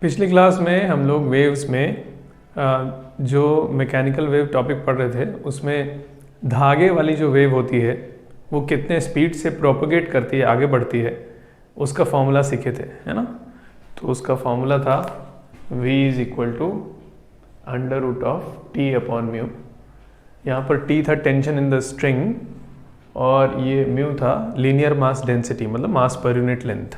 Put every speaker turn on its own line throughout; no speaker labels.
पिछली क्लास में हम लोग वेव्स में जो मैकेनिकल वेव टॉपिक पढ़ रहे थे उसमें धागे वाली जो वेव होती है वो कितने स्पीड से प्रोपगेट करती है, आगे बढ़ती है, उसका फॉर्मूला सीखे थे, है ना। तो उसका फॉर्मूला था v is equal to under root of T upon mu. यहाँ पर t था टेंशन इन द स्ट्रिंग और ये म्यू था लीनियर मास डेंसिटी, मतलब मास पर यूनिट लेंथ।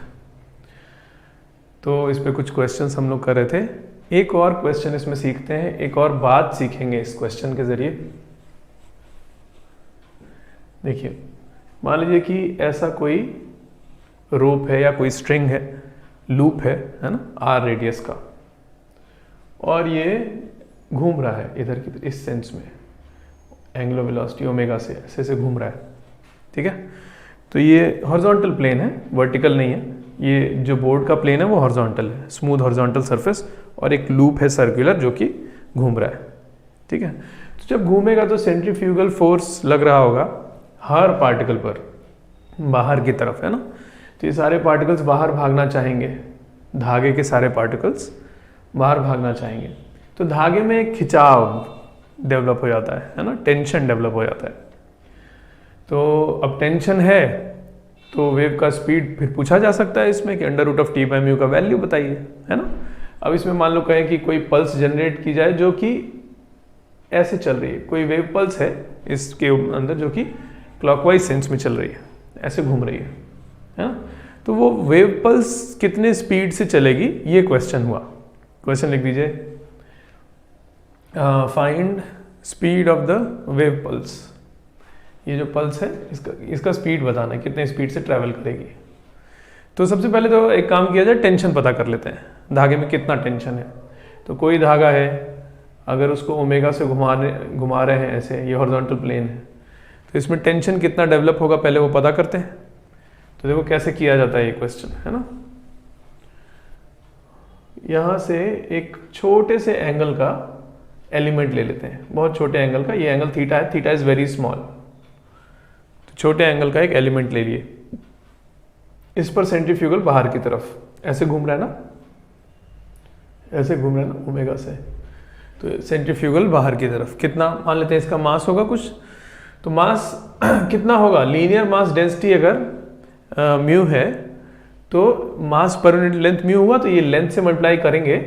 तो इस पे कुछ क्वेश्चंस हम लोग कर रहे थे। एक और क्वेश्चन इसमें सीखते हैं, एक और बात सीखेंगे इस क्वेश्चन के जरिए। देखिए, मान लीजिए कि ऐसा कोई रोप है या कोई स्ट्रिंग है, लूप है ना, आर रेडियस का, और ये घूम रहा है इधर की इस सेंस में, एंगुलर वेलोसिटी ओमेगा से ऐसे घूम रहा है, ठीक है। तो ये हॉरिजॉन्टल प्लेन है, वर्टिकल नहीं है। ये जो बोर्ड का प्लेन है वो हॉरिजॉन्टल है, स्मूथ हॉरिजॉन्टल सरफेस, और एक लूप है सर्कुलर जो कि घूम रहा है, ठीक है। तो जब घूमेगा तो सेंट्रीफ्यूगल फोर्स लग रहा होगा हर पार्टिकल पर, बाहर की तरफ, है ना। तो ये सारे पार्टिकल्स बाहर भागना चाहेंगे, धागे के सारे पार्टिकल्स बाहर भागना चाहेंगे। तो धागे में एक खिंचाव डेवलप हो जाता है ना, टेंशन डेवलप हो जाता है। तो अब टेंशन है तो वेव का स्पीड फिर पूछा जा सकता है इसमें कि under root of T by mu का वैल्यू बताइए, है ना। अब इसमें मान लो कहें कि कोई पल्स जनरेट की जाए जो कि ऐसे चल रही है, कोई वेव पल्स है इसके अंदर जो कि क्लॉकवाइज सेंस में चल रही है, ऐसे घूम रही है ना। तो वो वेव पल्स कितने स्पीड से चलेगी, ये क्वेश्चन हुआ। क्वेश्चन लिख दीजिए, find speed of the wave pulse. ये जो पल्स है इसका स्पीड बताना है, कितने स्पीड से ट्रैवल करेगी। तो सबसे पहले तो एक काम किया जाए, टेंशन पता कर लेते हैं, धागे में कितना टेंशन है। तो कोई धागा है, अगर उसको ओमेगा से घुमा रहे हैं ऐसे, ये हॉरिजॉन्टल प्लेन है, तो इसमें टेंशन कितना डेवलप होगा पहले वो पता करते हैं। तो देखो कैसे किया जाता है ये क्वेश्चन, है ना। यहाँ से एक छोटे से एंगल का एलिमेंट ले लेते हैं, बहुत छोटे एंगल का। ये एंगल थीटा है, थीटा इज वेरी स्मॉल। छोटे एंगल का एक एलिमेंट ले लिए, इस पर सेंट्रीफ्यूगल बाहर की तरफ ऐसे घूम रहा है ना, ऐसे घूम रहा है ना ओमेगा से। तो सेंट्रीफ्यूगल बाहर की तरफ कितना मान लेते हैं इसका मास होगा कुछ। तो मास कितना होगा, लीनियर मास डेंसिटी अगर म्यू है तो मास पर यूनिट लेंथ म्यू हुआ, तो ये लेंथ से मल्टीप्लाई करेंगे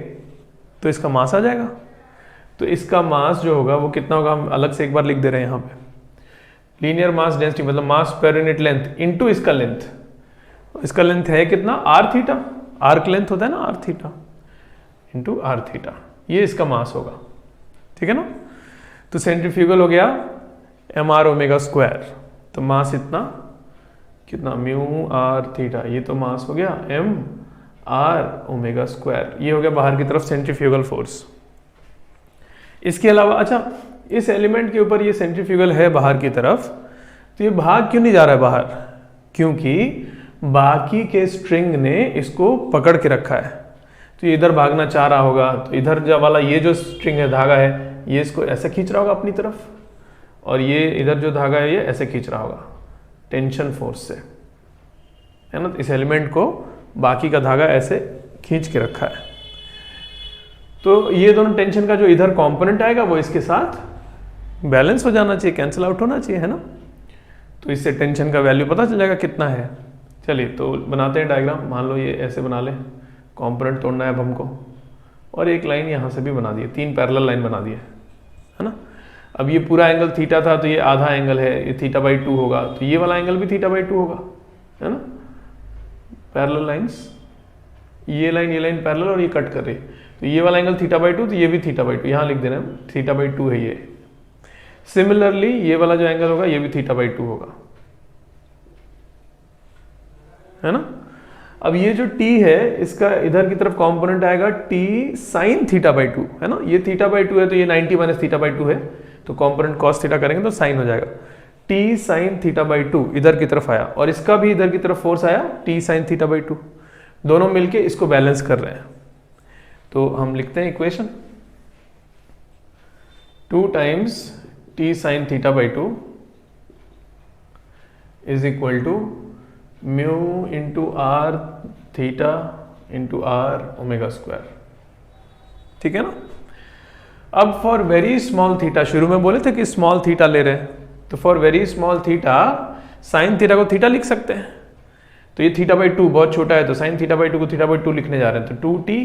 तो इसका मास आ जाएगा। तो इसका मास जो होगा वो कितना होगा, हम अलग से एक बार लिख दे रहे हैं यहाँ पे। लीनियर मास डेंसिटी मतलब mass per unit length into इसका लेंथ। इसका लेंथ है कितना, आर थीटा, आर्क लेंथ होता है ना R theta, into R theta, ये इसका मास होगा, ठीक है ना। तो सेंट्रीफ्यूगल हो गया एम आर ओमेगा स्क्वायर। तो मास इतना कितना, म्यू आर थीटा, ये तो मास हो गया एम आर ओमेगा स्क्वायर। ये हो गया बाहर की तरफ सेंट्रीफ्यूगल फोर्स। इसके अलावा अच्छा, इस एलिमेंट के ऊपर ये सेंट्रीफ्यूगल है बाहर की तरफ, तो ये भाग क्यों नहीं जा रहा है बाहर, क्योंकि बाकी के स्ट्रिंग ने इसको पकड़ के रखा है। तो ये इधर भागना चाह रहा होगा, तो इधर जब वाला ये जो स्ट्रिंग है, धागा है, ये इसको ऐसे खींच रहा होगा अपनी तरफ, और ये इधर जो धागा है ये ऐसे खींच रहा होगा टेंशन फोर्स से, है ना। इस एलिमेंट को बाकी का धागा ऐसे खींच के रखा है। तो ये दोनों टेंशन का जो इधर कंपोनेंट आएगा वो इसके साथ बैलेंस हो जाना चाहिए, कैंसिल आउट होना चाहिए, है ना। तो इससे टेंशन का वैल्यू पता चल जाएगा कितना है। चलिए तो बनाते हैं डायग्राम। मान लो ये ऐसे बना ले, कंपोनेंट तोड़ना है अब हमको, और एक लाइन यहाँ से भी बना दी है, 3 पैरेलल लाइन बना दी है ना। अब ये पूरा एंगल थीटा था, तो ये आधा एंगल है, ये थीटा बाई 2 होगा, तो ये वाला एंगल भी थीटा बाई 2 होगा, है ना। पैरेलल लाइन्स, ये लाइन पैरेलल और ये कट कर रही है, तो ये वाला एंगल थीटा बाई 2, तो ये भी थीटा बाई 2, यहाँ लिख देना है थीटा बाई 2 है ये। सिमिलरली ये वाला जो एंगल होगा ये भी थीटा बाई 2 होगा, है ना। अब ये जो t है इसका इधर की तरफ कंपोनेंट आएगा t साइन थीटा बाई 2, है ना। ये थीटा बाई 2 है तो ये 90 माइनस थीटा बाई 2 है, तो कंपोनेंट कॉस थीटा करेंगे तो साइन हो जाएगा। t साइन थीटा बाई 2 इधर की तरफ आया, और इसका भी इधर की तरफ फोर्स आया t साइन थीटा बाई 2, दोनों मिलके इसको बैलेंस कर रहे हैं। तो हम लिखते हैं equation 2 times t sine theta by 2 is equal to mu into R theta into R omega square. ठीक है ना। अब फॉर वेरी स्मॉल थीटा, शुरू में बोले थे कि स्मॉल थीटा ले रहे हैं, तो for very small theta sine theta को थीटा लिख सकते हैं। तो ये थीटा बाई 2 बहुत छोटा है, तो साइन थीटा बाई 2 को थीटा बाई 2 लिखने जा रहे हैं, तो 2t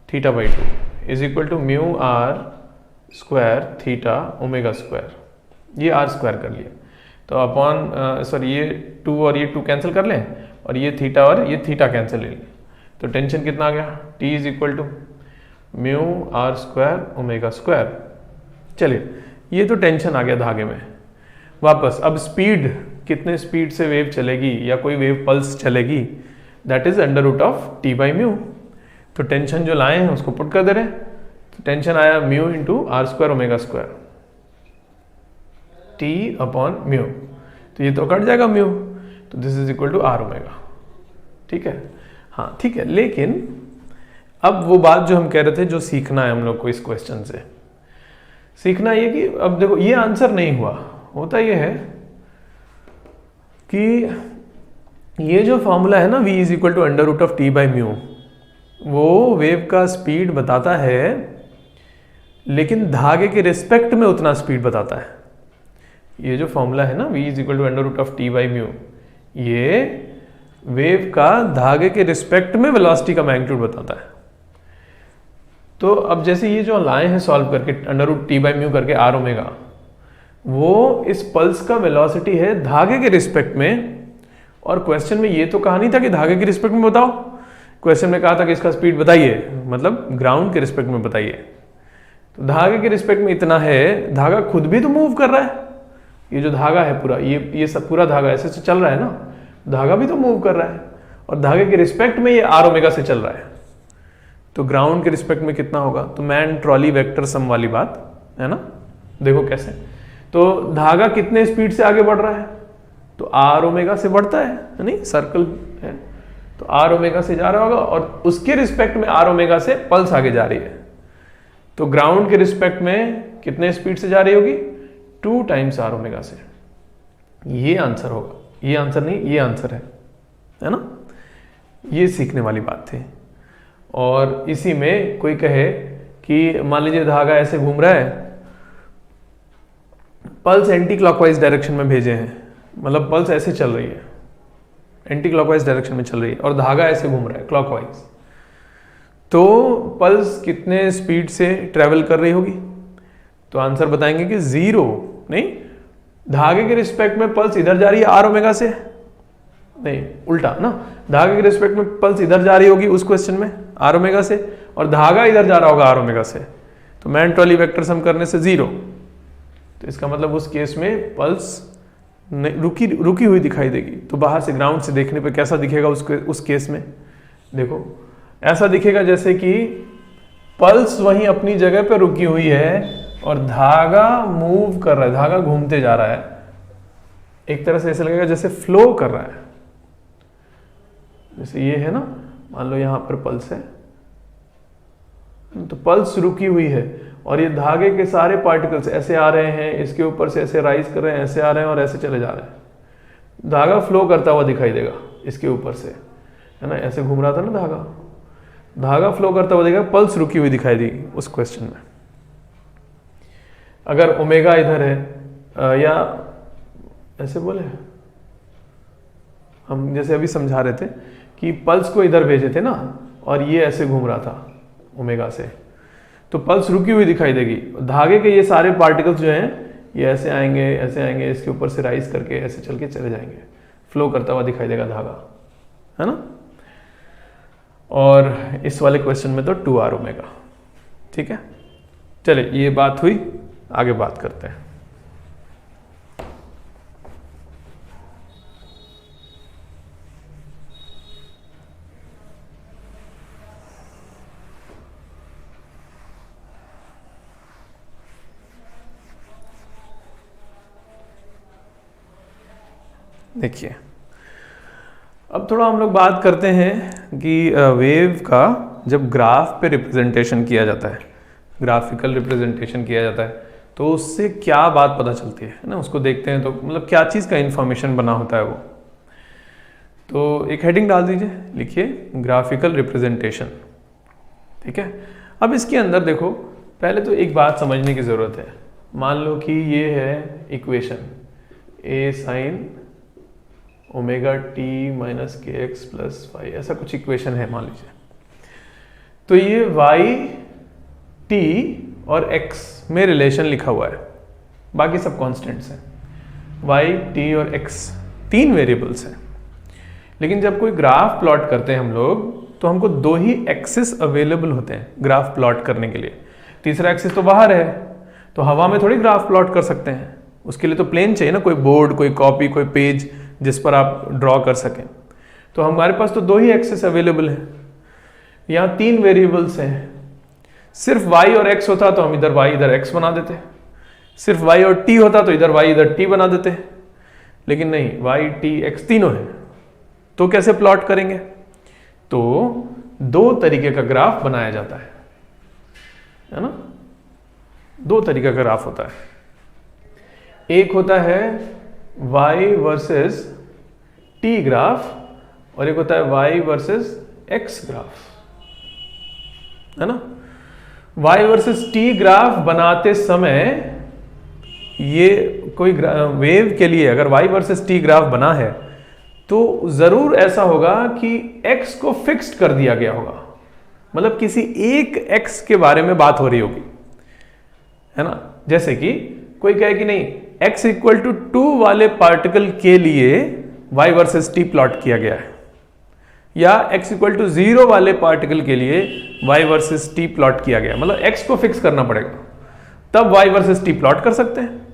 theta by 2 is equal to mu R square theta omega square, ये आर स्क्वायर कर लिया, तो अपॉन सॉरी ये 2 और ये 2 कैंसिल कर लें, और ये थीटा और ये थीटा कैंसिल ले लें, तो टेंशन कितना आ गया, t is equal to mu R square omega square. चलिए ये तो टेंशन आ गया धागे में। वापस अब स्पीड, कितने स्पीड से वेव चलेगी या कोई वेव पल्स चलेगी, that is under root of T by mu. तो टेंशन जो लाए हैं उसको पुट कर दे रहे हैं, तो टेंशन आया mu into R square omega square T upon mu, तो ये तो कट जाएगा म्यू, तो this is equal to R omega. ठीक है, हाँ ठीक है। लेकिन अब वो बात जो हम कह रहे थे, जो सीखना है हम लोग को इस क्वेश्चन से, सीखना ये कि अब देखो ये आंसर नहीं हुआ, होता ये है कि ये जो फॉर्मूला है ना v is equal to under root of T by mu, वो वेव का स्पीड बताता है लेकिन धागे के रिस्पेक्ट में उतना स्पीड बताता है। ये जो फॉर्मूला है ना v is equal to under root of T by mu, ये वेव का धागे के रिस्पेक्ट में वेलोसिटी का मैग्नीट्यूड बताता है। तो अब जैसे ये जो लाए हैं सॉल्व करके under root T by mu करके आर ओमेगा, वो इस पल्स का वेलोसिटी है धागे के रिस्पेक्ट में, और क्वेश्चन में ये तो कहा नहीं था कि धागे के रिस्पेक्ट में बताओ, क्वेश्चन में कहा था कि इसका स्पीड बताइए, मतलब ग्राउंड के रिस्पेक्ट में बताइए। तो धागे के रिस्पेक्ट में इतना है, धागा खुद भी तो मूव कर रहा है, ये जो धागा है पूरा, ये सब पूरा धागा ऐसे से चल रहा है ना, धागा भी तो मूव कर रहा है, और धागे के रिस्पेक्ट में ये आर ओमेगा से चल रहा है, तो ग्राउंड के रिस्पेक्ट में कितना होगा, तो मैन ट्रॉली वेक्टर सम वाली बात है ना। देखो कैसे, तो धागा कितने स्पीड से आगे बढ़ रहा है, तो आर ओमेगा से बढ़ता है नहीं, सर्कल है तो आर ओमेगा से जा रहा होगा, और उसके रिस्पेक्ट में आर ओमेगा से पल्स आगे जा रही है, तो ग्राउंड के रिस्पेक्ट में कितने स्पीड से जा रही होगी, 2 टाइम्स आर ओमेगा से। ये आंसर होगा, ये आंसर नहीं, ये आंसर है ना। ये सीखने वाली बात थी। और इसी में कोई कहे कि मान लीजिए धागा ऐसे घूम रहा है, पल्स एंटी क्लॉकवाइज डायरेक्शन में भेजे हैं, मतलब पल्स ऐसे चल रही है, एंटी क्लॉकवाइज डायरेक्शन में चल रही है, और धागा ऐसे घूम रहा है क्लॉकवाइज, तो पल्स कितने स्पीड से ट्रेवल कर रही होगी, तो आंसर बताएंगे कि 0 नहीं, धागे के रिस्पेक्ट में पल्स इधर जा रही है आर ओमेगा से, नहीं उल्टा ना, धागे के रिस्पेक्ट में पल्स इधर जा रही होगी उस क्वेश्चन में आर ओमेगा से, और धागा इधर जा रहा होगा आर ओमेगा से, तो मैन ट्रॉली वेक्टर सम करने से 0, तो इसका मतलब उस केस में पल्स रुकी हुई दिखाई देगी। तो बाहर से ग्राउंड से देखने पे कैसा दिखेगा उस केस में, देखो ऐसा दिखेगा जैसे कि पल्स वहीं अपनी जगह पे रुकी हुई है और धागा मूव कर रहा है, धागा घूमते जा रहा है, एक तरह से ऐसा लगेगा जैसे फ्लो कर रहा है। जैसे ये है ना, मान लो यहां पर पल्स है, तो पल्स रुकी हुई है और ये धागे के सारे पार्टिकल्स ऐसे आ रहे हैं, इसके ऊपर से ऐसे राइज कर रहे हैं, ऐसे आ रहे हैं और ऐसे चले जा रहे हैं। धागा फ्लो करता हुआ दिखाई देगा इसके ऊपर से, है ना, ऐसे घूम रहा था ना धागा, धागा फ्लो करता हुआ दिखेगा, पल्स रुकी हुई दिखाई देगी उस क्वेश्चन में। अगर ओमेगा इधर है या ऐसे बोले, हम जैसे अभी समझा रहे थे कि पल्स को इधर भेजे थे ना और ये ऐसे घूम रहा था ओमेगा से, तो पल्स रुकी हुई दिखाई देगी। धागे के ये सारे पार्टिकल्स जो हैं ये ऐसे आएंगे, इसके ऊपर से राइज करके ऐसे चल के चले जाएंगे, फ्लो करता हुआ दिखाई देगा धागा, है ना। और इस वाले क्वेश्चन में तो 2r ओमेगा। ठीक है, चलिए ये बात हुई, आगे बात करते हैं। देखिए अब थोड़ा हम लोग बात करते हैं कि वेव का जब ग्राफ पे रिप्रेजेंटेशन किया जाता है, ग्राफिकल रिप्रेजेंटेशन किया जाता है, तो उससे क्या बात पता चलती है ना, उसको देखते हैं तो मतलब क्या चीज़ का इंफॉर्मेशन बना होता है वो। तो एक हेडिंग डाल दीजिए, लिखिए ग्राफिकल रिप्रेजेंटेशन। ठीक है, अब इसके अंदर देखो, पहले तो एक बात समझने की ज़रूरत है। मान लो कि ये है equation a sin omega T minus के एक्स प्लस वाई, ऐसा कुछ इक्वेशन है मान लीजिए। तो ये y t और x में रिलेशन लिखा हुआ है, बाकी सब कांस्टेंट्स हैं। y t और x 3 वेरिएबल्स हैं। लेकिन जब कोई ग्राफ प्लॉट करते हैं हम लोग, तो हमको 2 ही एक्सिस अवेलेबल होते हैं ग्राफ प्लॉट करने के लिए। तीसरा एक्सिस तो बाहर है, तो हवा में थोड़ी ग्राफ प्लॉट कर सकते हैं। उसके लिए तो प्लेन चाहिए ना, कोई बोर्ड, कोई कॉपी, कोई पेज जिस पर आप ड्रॉ कर सकें। तो हमारे पास तो 2 ही एक्सिस अवेलेबल है। यहाँ 3 वेरिएबल्स हैं। सिर्फ y और x होता तो हम इधर y इधर x बना देते, सिर्फ y और t होता तो इधर y इधर t बना देते। लेकिन नहीं, y t x तीनों है, तो कैसे प्लॉट करेंगे? तो 2 तरीके का ग्राफ बनाया जाता है ना। 2 तरीके का ग्राफ होता है। एक होता है y वर्सेस t ग्राफ, और एक होता है y वर्सेस x ग्राफ, है ना। y वर्सेस t ग्राफ बनाते समय, ये कोई वेव के लिए अगर y वर्सेस t ग्राफ बना है तो जरूर ऐसा होगा कि x को फिक्स्ड कर दिया गया होगा। मतलब किसी एक x के बारे में बात हो रही होगी, है ना। जैसे कि कोई कहे कि नहीं, x इक्वल टू 2 वाले पार्टिकल के लिए y वर्सेस t प्लॉट किया गया है, या x इक्वल टू 0 वाले पार्टिकल के लिए y वर्सेस t प्लॉट किया गया है। मतलब x को फिक्स करना पड़ेगा, तब y वर्सेस t प्लॉट कर सकते हैं।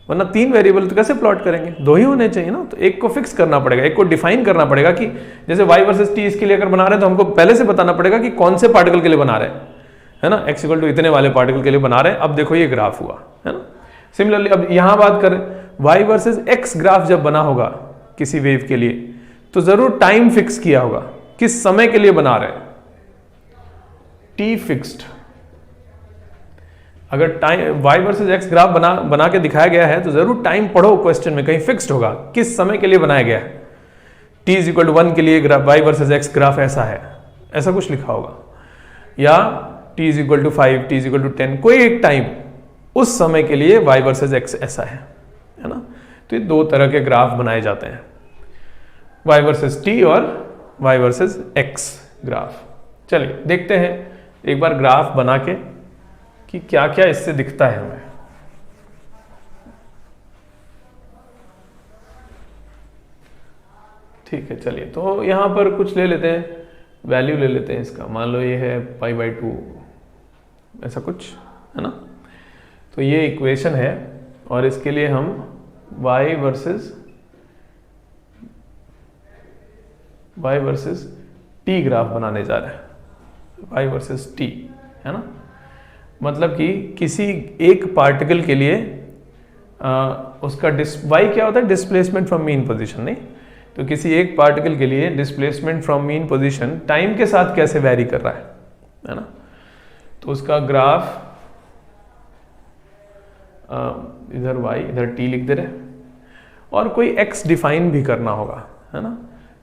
वरना 3 वेरिएबल तो कैसे प्लॉट करेंगे? 2 ही होने चाहिए ना। तो एक को फिक्स करना पड़ेगा, एक को डिफाइन करना पड़ेगा कि जैसे y वर्सेस t इसके लिए अगर बना रहे हैं तो हमको पहले से बताना पड़ेगा कि कौन से पार्टिकल के लिए बना रहे हैं, है ना। x इक्वल टू इतने वाले पार्टिकल के लिए बना रहे हैं। अब देखो ये ग्राफ हुआ, है ना। सिमिलरली अब यहां बात करें, y वर्सेस x ग्राफ जब बना होगा किसी वेव के लिए, तो जरूर टाइम फिक्स किया होगा, किस समय के लिए बना रहे हैं, t फिक्स्ड। अगर time y versus x graph बना के दिखाया गया है तो जरूर टाइम पढ़ो, क्वेश्चन में कहीं फिक्स्ड होगा किस समय के लिए बनाया गया है। t इज इक्वल टू 1 के लिए y वर्सेस x ग्राफ ऐसा है, ऐसा कुछ लिखा होगा, या t is equal to 5, t is equal to 10, कोई एक टाइम उस समय के लिए y वर्सेस x ऐसा है ना। तो ये 2 तरह के ग्राफ बनाए जाते हैं, y वर्सेस t और y वर्सेस x ग्राफ। चलिए देखते हैं एक बार ग्राफ बना के कि क्या क्या इससे दिखता है हमें। ठीक है, चलिए तो यहां पर कुछ ले लेते हैं, वैल्यू ले लेते हैं इसका। मान लो ये है π/2, ऐसा कुछ, है ना। तो ये इक्वेशन है और इसके लिए हम y वर्सेस t ग्राफ बनाने जा रहे हैं, y वर्सेस t, है ना। मतलब कि किसी एक पार्टिकल के लिए उसका y क्या होता है? डिस्प्लेसमेंट फ्रॉम मीन पोजीशन, नहीं। तो किसी एक पार्टिकल के लिए displacement from mean position time के साथ कैसे वैरी कर रहा है ना। तो उसका ग्राफ इधर y इधर t लिख दे रहे हैं, और कोई x डिफाइन भी करना होगा, है ना।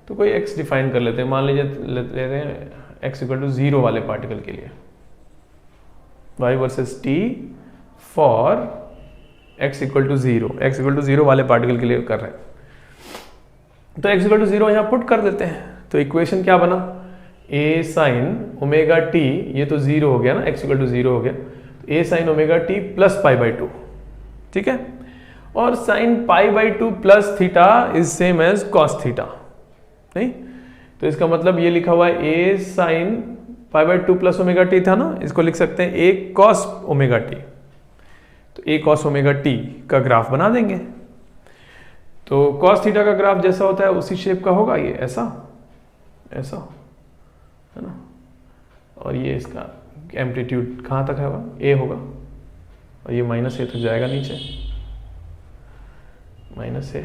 तो कोई x डिफाइन कर लेते हैं। मान लीजिए लेते हैं x इक्वल टू 0 वाले पार्टिकल के लिए, y versus t for x equal to 0, x equal to 0 वाले पार्टिकल के लिए कर रहे हैं। तो x इक्वल टू 0 यहाँ पुट कर देते हैं। तो इक्वेशन क्या बना? a साइन ओमेगा t, ये तो 0 हो गया ना, x इक्वल टू 0 हो गया, तो a sine omega t plus π/2, ठीक है। और sine π/2 plus theta is same as cos theta, नहीं। तो इसका मतलब ये लिखा हुआ है a sine π/2 plus omega t था ना, इसको लिख सकते हैं a cos ओमेगा टी। तो a cos ओमेगा टी का ग्राफ बना देंगे। तो cos थीटा का ग्राफ जैसा होता है उसी शेप का होगा, ये ऐसा ऐसा, है ना। और ये इसका एम्पलीट्यूड कहाँ तक होगा? a होगा, और ये -a तक जाएगा नीचे, -a,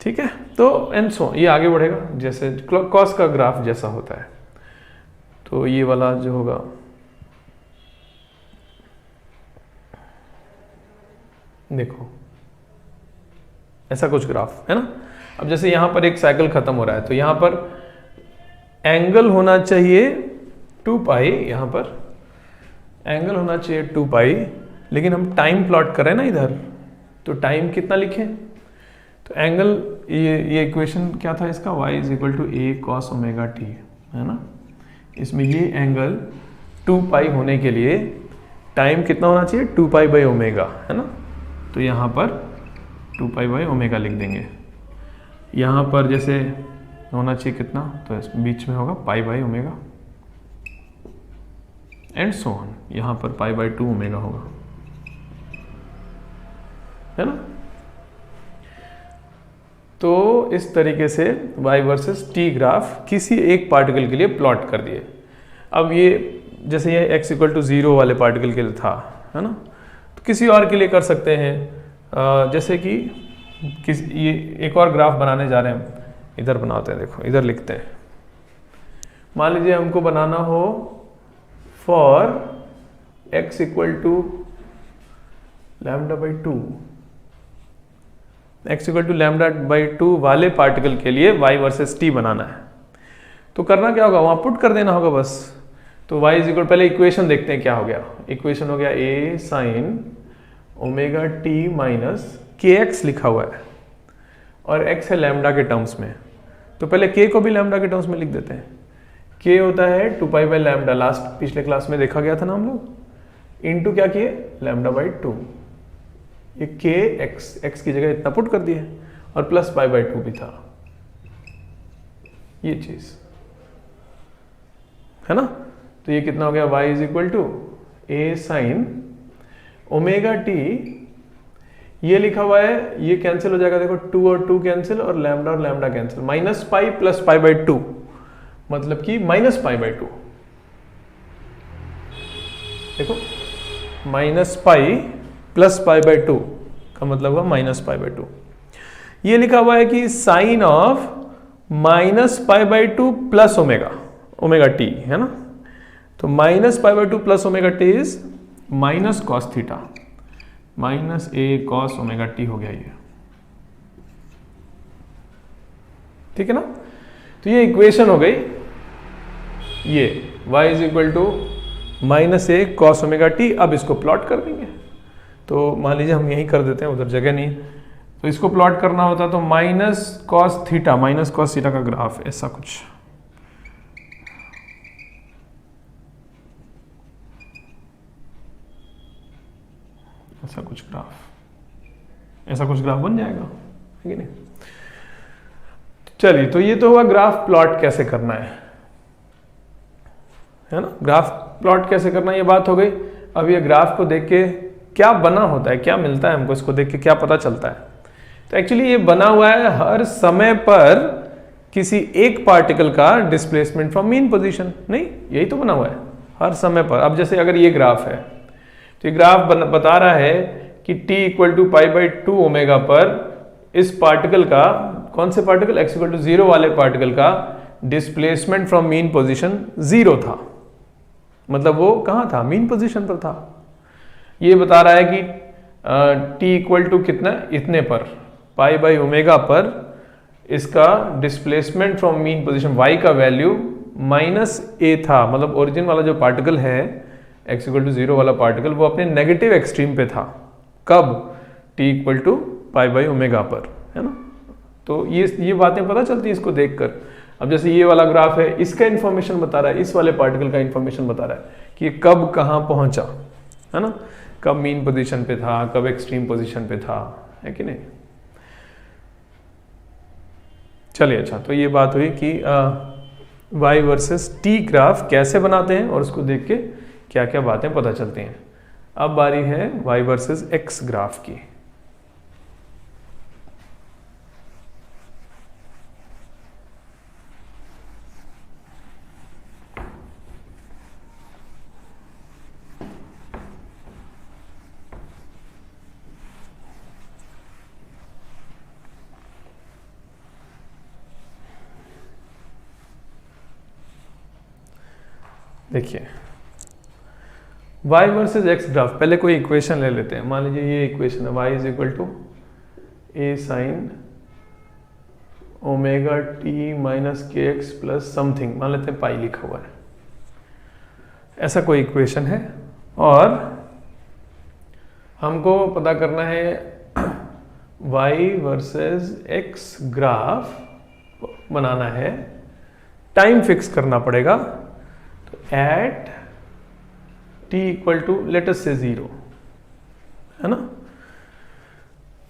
ठीक है। तो एंड सो ये आगे बढ़ेगा जैसे कॉस का ग्राफ जैसा होता है। तो ये वाला जो होगा, देखो ऐसा कुछ ग्राफ है ना। अब जैसे यहां पर एक साइकिल खत्म हो रहा है, तो यहां पर एंगल होना चाहिए 2 पाई, यहाँ पर एंगल होना चाहिए 2 पाई, लेकिन हम टाइम प्लॉट करें ना इधर, तो टाइम कितना लिखें? तो एंगल, ये इक्वेशन क्या था इसका, y is equal to A cos omega T, है ना। इसमें ये एंगल 2 पाई होने के लिए टाइम कितना होना चाहिए, 2 पाई बाई ओमेगा, है ना। तो यहाँ पर 2 पाई बाई ओमेगा लिख देंगे। यहाँ पर जैसे होना चाहिए कितना, तो इस बीच में होगा पाई by omega and so on. यहाँ पर पाई बाई 2 ओमेगा होगा, है ना। तो इस तरीके से y वर्सेस t ग्राफ किसी एक पार्टिकल के लिए प्लॉट कर दिए। अब ये जैसे ये x इक्वल टू 0 वाले पार्टिकल के लिए था, है ना, तो किसी और के लिए कर सकते हैं। जैसे कि ये एक और ग्राफ बनाने जा रहे हैं हम, इधर बनाते हैं, देखो इधर लिखते हैं। मान लीजिए हमको बनाना हो for x equal to lambda by 2, x equal to lambda by 2 वाले पार्टिकल के लिए y वर्सेस t बनाना है। तो करना क्या होगा, वहां पुट कर देना होगा बस। तो y इज इक्वल, पहले इक्वेशन देखते हैं क्या हो गया। इक्वेशन हो गया a sine omega t minus के एक्स लिखा हुआ है और x है लैम्डा के टर्म्स में। तो पहले k को भी लैम्डा के टर्म्स में लिख देते हैं। k होता है 2 पाई बाई लैम्डा, लास्ट पिछले क्लास में देखा गया था ना हम लोग, इनटू क्या किए, लैम्डा बाई 2। ये k x की जगह इतना पुट कर दिए और प्लस पाई बाई 2 भी था, ये चीज, है ना। तो ये कितना हो गया, y is equal to A sine omega T, ये लिखा हुआ है, ये कैंसिल हो जाएगा, देखो 2 और 2 कैंसिल और lambda cancel, minus pi plus pi by 2, मतलब कि माइनस पाई बाई 2। देखो minus pi plus pi by 2 का मतलब हुआ माइनस पाई बाई 2। ये लिखा हुआ है कि sine of minus pi by 2 plus omega T, है ना। तो minus pi by 2 plus omega T is minus cos theta, minus A cos omega T हो गया ये, ठीक है ना। तो ये इक्वेशन हो गई, ये y is equal to minus A cos omega T. अब इसको प्लॉट कर देंगे, तो मान लीजिए हम यही कर देते हैं, उधर जगह नहीं, तो इसको प्लॉट करना होता तो माइनस कॉस थीटा का ग्राफ ऐसा कुछ, ऐसा कुछ ग्राफ बन जाएगा, है कि नहीं। चलिए, तो ये तो हुआ ग्राफ प्लॉट कैसे करना है ना। ग्राफ प्लॉट कैसे करना, ये बात हो गई। अब ये ग्राफ को देख के क्या बना होता है, क्या मिलता है हमको, इसको देख के क्या पता चलता है। तो एक्चुअली ये बना हुआ है हर समय पर किसी एक पार्टिकल का डिस्प्लेसमेंट फ्रॉम मीन पोजीशन, नहीं यही तो बना हुआ है हर समय पर। अब जैसे अगर ये ग्राफ है, तो ये ग्राफ बता रहा है कि t equal to pi by 2 omega पर इस पार्टिकल का, कौन से पार्टिकल, x इक्वल टू 0 वाले पार्टिकल का डिस्प्लेसमेंट फ्रॉम मीन पोजीशन 0 था, मतलब वो कहाँ था, मीन पोजीशन पर था। ये बता रहा है कि t इक्वल टू कितना, इतने पर, पाई बाई ओमेगा पर इसका displacement from mean position y का वैल्यू माइनस a था, मतलब ओरिजिन वाला जो पार्टिकल है x इक्वल टू 0 वाला पार्टिकल, वो अपने नेगेटिव एक्सट्रीम पे था। कब, t equal to pi by omega पर, है ना। तो ये बातें पता चलती है इसको देखकर। अब जैसे ये वाला ग्राफ है, इसका इंफॉर्मेशन बता रहा है, इस वाले पार्टिकल का इंफॉर्मेशन बता रहा है कि कब कहाँ पहुंचा, है ना, कब मीन पोजीशन पे था, कब एक्सट्रीम पोजीशन पे था, है कि नहीं। चलिए, अच्छा, तो ये बात हुई कि y वर्सेस t ग्राफ कैसे बनाते हैं और उसको देख के क्या क्या बातें पता चलती हैं। अब बारी है y वर्सेस x ग्राफ की। देखिए y वर्सेस x ग्राफ, पहले कोई इक्वेशन ले लेते हैं। मान लीजिए ये इक्वेशन है, y is equal to A sine omega T minus के एक्स प्लस समथिंग, मान लेते हैं पाई लिखा हुआ है। ऐसा कोई इक्वेशन है और हमको पता करना है y वर्सेस x ग्राफ बनाना है, टाइम फिक्स करना पड़ेगा। तो at t equal to let us से 0 है ना।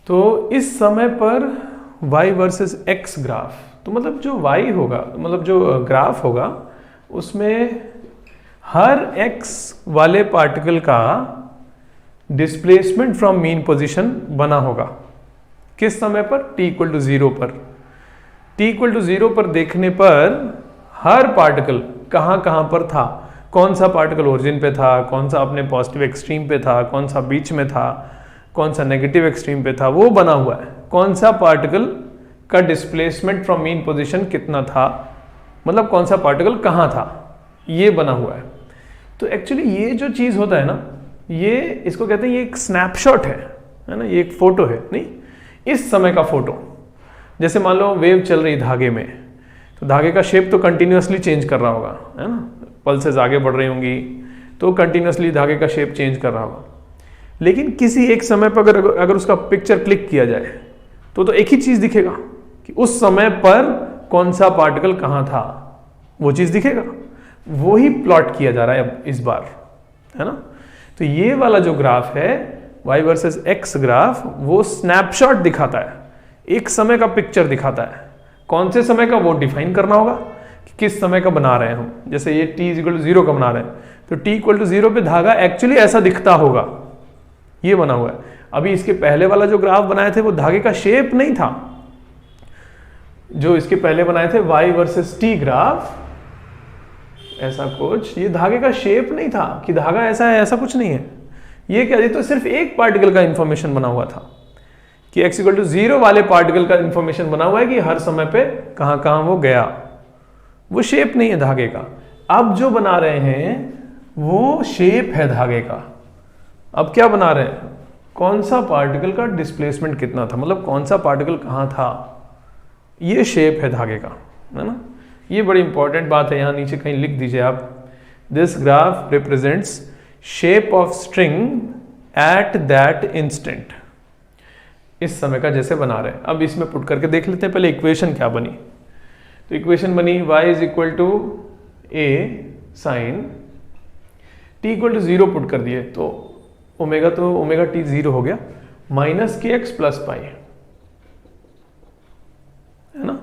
तो इस समय पर y वर्सेस x ग्राफ, तो मतलब जो y होगा, मतलब जो ग्राफ होगा उसमें हर x वाले पार्टिकल का डिस्प्लेसमेंट फ्रॉम मीन पोजीशन बना होगा। किस समय पर? t इक्वल टू 0 पर। t इक्वल टू 0 पर देखने पर हर पार्टिकल कहाँ कहाँ पर था, कौन सा पार्टिकल ओरिजिन पे था, कौन सा अपने पॉजिटिव एक्सट्रीम पे था, कौन सा बीच में था, कौन सा नेगेटिव एक्सट्रीम पे था, वो बना हुआ है। कौन सा पार्टिकल का डिस्प्लेसमेंट फ्रॉम मीन पोजीशन कितना था, मतलब कौन सा पार्टिकल कहाँ था, ये बना हुआ है। तो एक्चुअली ये जो चीज़ होता है ना, ये इसको कहते हैं, ये एक स्नैपशॉट है ना, ये एक फोटो है, नहीं इस समय का फोटो। जैसे मान लो वेव चल रही धागे में, तो धागे का शेप तो कंटिन्यूसली चेंज कर रहा होगा, है ना, पल्सेस आगे बढ़ रही होंगी तो कंटिन्यूसली धागे का शेप चेंज कर रहा होगा। लेकिन किसी एक समय पर अगर उसका पिक्चर क्लिक किया जाए तो एक ही चीज़ दिखेगा कि उस समय पर कौन सा पार्टिकल कहाँ था, वो चीज़ दिखेगा। वो ही प्लॉट किया जा रहा है अब इस बार, है ना। तो ये वाला जो ग्राफ है y वर्सेस x ग्राफ, वो स्नैपशॉट दिखाता है, एक समय का पिक्चर दिखाता है। कौन से समय का वो डिफाइन करना होगा कि किस समय का बना रहे हैं हम। जैसे ये t इक्वल टू 0 का बना रहे हैं, तो t इक्वल टू 0 पे धागा एक्चुअली ऐसा दिखता होगा, ये बना हुआ है। अभी इसके पहले वाला जो ग्राफ बनाए थे वो धागे का शेप नहीं था। जो इसके पहले बनाए थे y वर्सेस t ग्राफ, ऐसा कुछ, ये धागे का शेप नहीं था कि धागा ऐसा है, ऐसा कुछ नहीं है। ये क्या, ये तो सिर्फ एक पार्टिकल का इंफॉर्मेशन बना हुआ था कि x इक्वल टू 0 वाले पार्टिकल का इंफॉर्मेशन बना हुआ है कि हर समय पे कहां कहां वो गया। वो शेप नहीं है धागे का। अब जो बना रहे हैं वो शेप है धागे का। अब क्या बना रहे हैं, कौन सा पार्टिकल का डिस्प्लेसमेंट कितना था, मतलब कौन सा पार्टिकल कहां था, ये शेप है धागे का, है ना। ये बड़ी इंपॉर्टेंट बात है, यहां नीचे कहीं लिख दीजिए आप, this graph represents shape of string at that instant. इस समय का जैसे बना रहे हैं। अब इसमें पुट करके देख लेते हैं पहले इक्वेशन क्या बनी। तो इक्वेशन बनी y is equal to a sine t equal to 0 put कर दिए, तो ओमेगा t 0 हो गया, माइनस के एक्स प्लस पाई, है ना।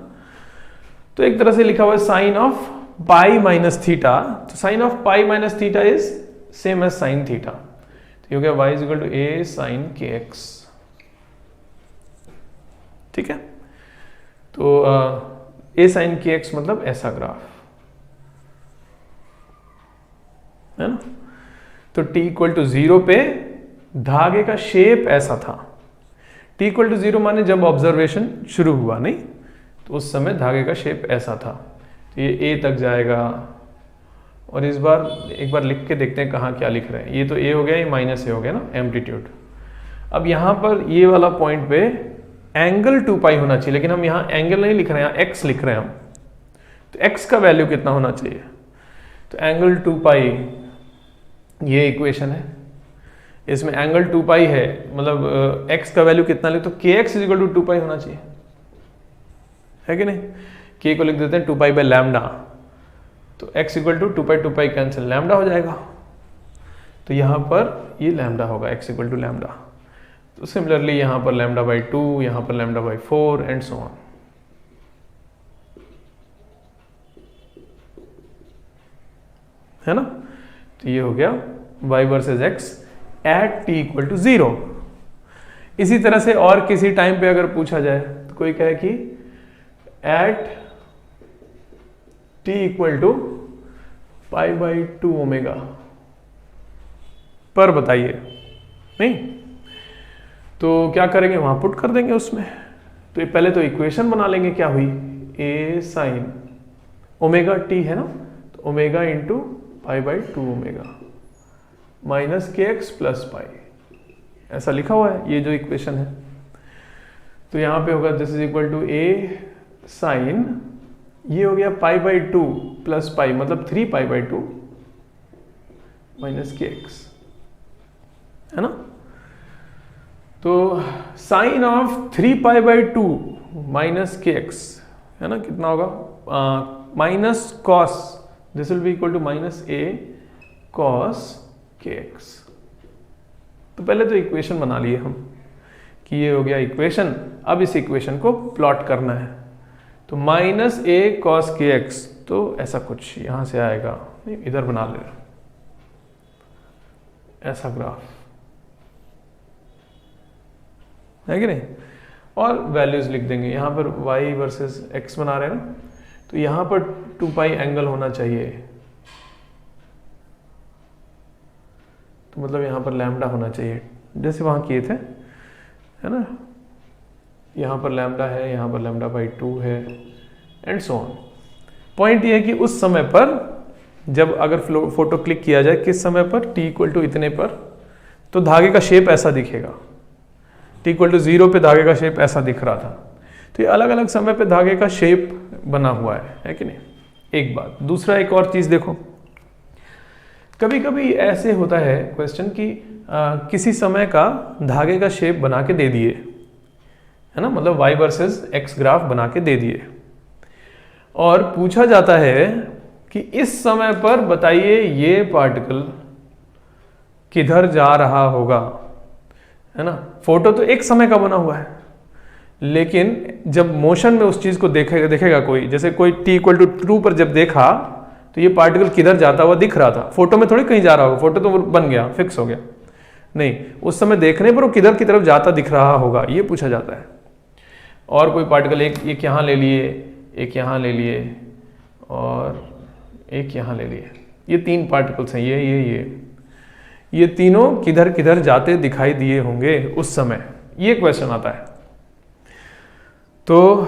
तो एक तरह से लिखा हुआ है sine of pi minus theta. तो sine of pi minus theta is same as sine theta. तो ये हो गया y is equal to a sine k x, ठीक है। तो a साइन के एक्स मतलब ऐसा ग्राफ, है ना। तो t इक्वल टू 0 पे धागे का शेप ऐसा था। t इक्वल टू 0 माने जब ऑब्जर्वेशन शुरू हुआ, नहीं तो उस समय धागे का शेप ऐसा था। तो ये a तक जाएगा, और इस बार एक बार लिख के देखते हैं कहाँ क्या लिख रहे हैं। ये तो a हो गया, ये माइनस a हो गया ना, एम्पलीट्यूड। अब यहाँ पर ये वाला पॉइंट पे एंगल 2 पाई होना चाहिए, लेकिन हम यहाँ एंगल नहीं लिख रहे हैं, यहाँ x लिख रहे हैं हम। तो x का वैल्यू कितना होना चाहिए, तो एंगल 2 पाई, ये इक्वेशन है, इसमें एंगल 2 पाई है, मतलब x का वैल्यू कितना ले, तो kx इज इक्वल टू 2 पाई होना चाहिए, है कि नहीं। k को लिख देते हैं 2 पाई बाय लैम्डा, तो x equal to 2 pi cancel, lambda हो जाएगा। तो यहाँ पर ये लैम्डा होगा, x इक्वल टू लैम्डा। तो सिमिलरली यहाँ पर लैम्डा बाई 2, यहाँ पर lambda by 4 and so on, है ना। तो ये हो गया y versus x at t equal to 0। इसी तरह से और किसी टाइम पे अगर पूछा जाए तो कोई कहे कि at t equal to pi by 2 omega पर बताइए, नहीं तो क्या करेंगे, वहां पुट कर देंगे उसमें। तो ये पहले तो इक्वेशन बना लेंगे, क्या हुई, a साइन ओमेगा t है ना, तो omega into pi by 2 omega minus के एक्स प्लस पाई, ऐसा लिखा हुआ है ये जो इक्वेशन है। तो यहाँ पे होगा this is equal to a sine, ये हो गया पाई बाई 2 प्लस पाई, मतलब 3 पाई बाई 2 माइनस के एक्स, है ना। तो साइन ऑफ 3π/2 माइनस के एक्स, है ना, कितना होगा, minus cos, this will be equal to minus A cos K X. तो पहले तो इक्वेशन बना लिए हम कि ये हो गया इक्वेशन। अब इस इक्वेशन को प्लॉट करना है, तो minus A cos K X, तो ऐसा कुछ यहां से आएगा, इधर बना ले ऐसा ग्राफ, है कि नहीं। और वैल्यूज लिख देंगे, यहां पर y वर्सेस x बना रहे हैं ना, तो यहां पर 2π एंगल होना चाहिए, तो मतलब यहां पर लैम्डा होना चाहिए, जैसे वहां किए थे, है ना। यहां पर लैम्डा है, यहां पर λ/2 है, एंड सो ऑन। पॉइंट ये है कि उस समय पर जब अगर फोटो क्लिक किया जाए, किस समय पर, t = इतने पर, तो धागे का शेप ऐसा दिखेगा। t = 0 पे धागे का शेप ऐसा दिख रहा था। तो ये अलग अलग समय पे धागे का शेप बना हुआ है कि नहीं, एक बात। दूसरा एक और चीज देखो, कभी कभी ऐसे होता है क्वेश्चन कि किसी समय का धागे का शेप बना के दे दिए, है ना, मतलब y वर्सेस x ग्राफ बना के दे दिए, और पूछा जाता है कि इस समय पर बताइए ये पार्टिकल किधर जा रहा होगा, है ना। फोटो तो एक समय का बना हुआ है, लेकिन जब मोशन में उस चीज को देखेगा कोई, जैसे कोई t = 2 पर जब देखा तो ये पार्टिकल किधर जाता हुआ दिख रहा था। फोटो में थोड़ी कहीं जा रहा होगा, फोटो तो बन गया, फिक्स हो गया, नहीं, उस समय देखने पर वो किधर की तरफ जाता दिख रहा होगा, ये पूछा जाता है। और कोई पार्टिकल एक यहाँ ले लिए, एक यहाँ ले लिए, और एक यहाँ ले लिए, ये 3 पार्टिकल्स हैं, ये तीनों किधर किधर जाते दिखाई दिए होंगे उस समय, ये क्वेश्चन आता है। तो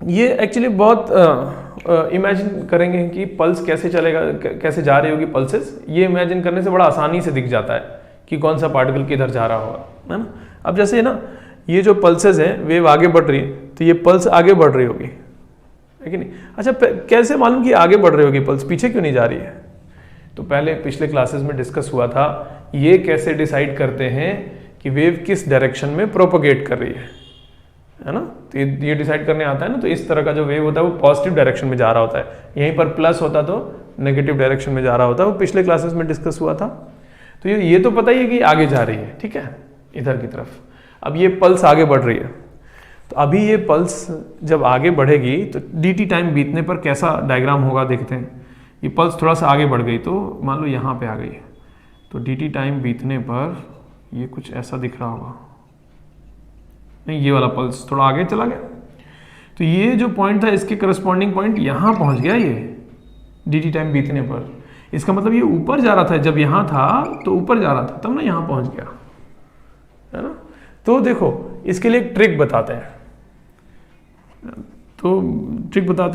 ये एक्चुअली बहुत इमेजिन करेंगे कि पल्स कैसे चलेगा, कैसे जा रही होगी पल्सेस, ये इमेजिन करने से बड़ा आसानी से दिख जाता है कि कौन सा पार्टिकल किधर जा रहा होगा, है ना। अब जैसे है ना, ये जो पल्सेस हैं वेव आगे बढ़ रही है, तो ये पल्स आगे बढ़ रही होगी, है कि नहीं। अच्छा, कैसे मालूम कि आगे बढ़ रही होगी पल्स, पीछे क्यों नहीं जा रही है। तो पहले पिछले क्लासेस में डिस्कस हुआ था, ये कैसे डिसाइड करते हैं कि वेव किस डायरेक्शन में प्रोपोगेट कर रही है ना। तो ये डिसाइड करने आता है ना। तो इस तरह का जो वेव होता है वो पॉजिटिव डायरेक्शन में जा रहा होता है, यहीं पर प्लस होता तो नेगेटिव डायरेक्शन में जा रहा होता है, वो पिछले क्लासेस में डिस्कस हुआ था। तो ये तो पता ही है कि आगे जा रही है, ठीक है, इधर की तरफ। अब ये पल्स आगे बढ़ रही है, तो अभी ये पल्स जब आगे बढ़ेगी तो dt टाइम बीतने पर कैसा डायग्राम होगा देखते हैं। ये पल्स थोड़ा सा आगे बढ़ गई, तो मान लो यहाँ पे आ गई, तो dt टाइम बीतने पर ये कुछ ऐसा दिख रहा होगा, नहीं, ये वाला पल्स थोड़ा आगे चला गया, तो ये जो पॉइंट था इसके करस्पॉन्डिंग पॉइंट यहाँ पहुँच गया, ये dt टाइम बीतने पर। इसका मतलब ये ऊपर जा रहा था, जब यहाँ था तो ऊपर जा रहा था, तब ना यहाँ पहुँच गया, है ना। तो देखो इसके लिए एक ट्रिक बताते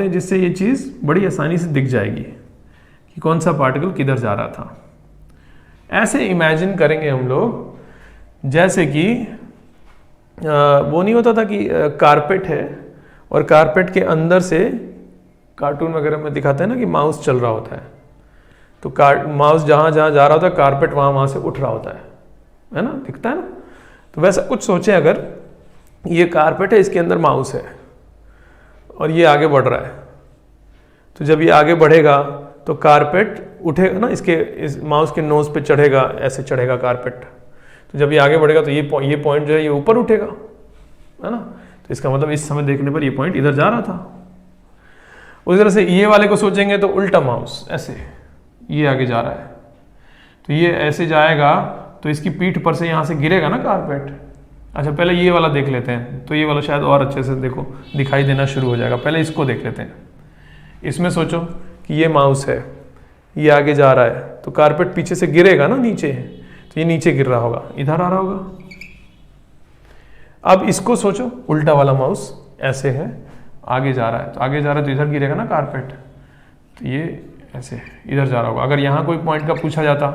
हैं, जिससे ये चीज़ बड़ी आसानी से दिख जाएगी कि कौन सा पार्टिकल किधर जा रहा था। ऐसे इमेजिन करेंगे हम लोग, जैसे कि वो नहीं होता था कि कारपेट है और कारपेट के अंदर से कार्टून वगैरह में दिखाते हैं ना कि माउस चल रहा होता है, तो माउस जहाँ जहाँ जा रहा होता है कारपेट वहाँ से उठ रहा होता है ना, दिखता है ना। तो वैसा कुछ सोचें, अगर ये कारपेट है, इसके अंदर माउस है और ये आगे बढ़ रहा है, तो जब ये आगे बढ़ेगा तो कारपेट उठेगा ना, इस माउस के नोज पे चढ़ेगा, ऐसे चढ़ेगा कारपेट। तो जब ये आगे बढ़ेगा तो ये पॉइंट जो है ये ऊपर उठेगा, है ना। तो इसका मतलब इस समय देखने पर ये पॉइंट इधर जा रहा था। उस तरह से ये वाले को सोचेंगे तो उल्टा माउस ऐसे, ये आगे जा रहा है, तो ये ऐसे जाएगा तो इसकी पीठ पर से यहाँ से गिरेगा ना कारपेट। अच्छा, पहले ये वाला देख लेते हैं, तो ये वाला शायद और अच्छे से देखो दिखाई देना शुरू हो जाएगा। पहले इसको देख लेते हैं। इसमें सोचो कि ये माउस है, ये आगे जा रहा है, तो कारपेट पीछे से गिरेगा ना नीचे, तो ये नीचे गिर रहा होगा, इधर आ रहा होगा। अब इसको सोचो, उल्टा वाला माउस ऐसे है, आगे जा रहा है, तो आगे जा रहा है तो इधर गिरेगा ना कारपेट, तो ये ऐसे इधर जा रहा होगा। अगर यहाँ कोई पॉइंट का पूछा जाता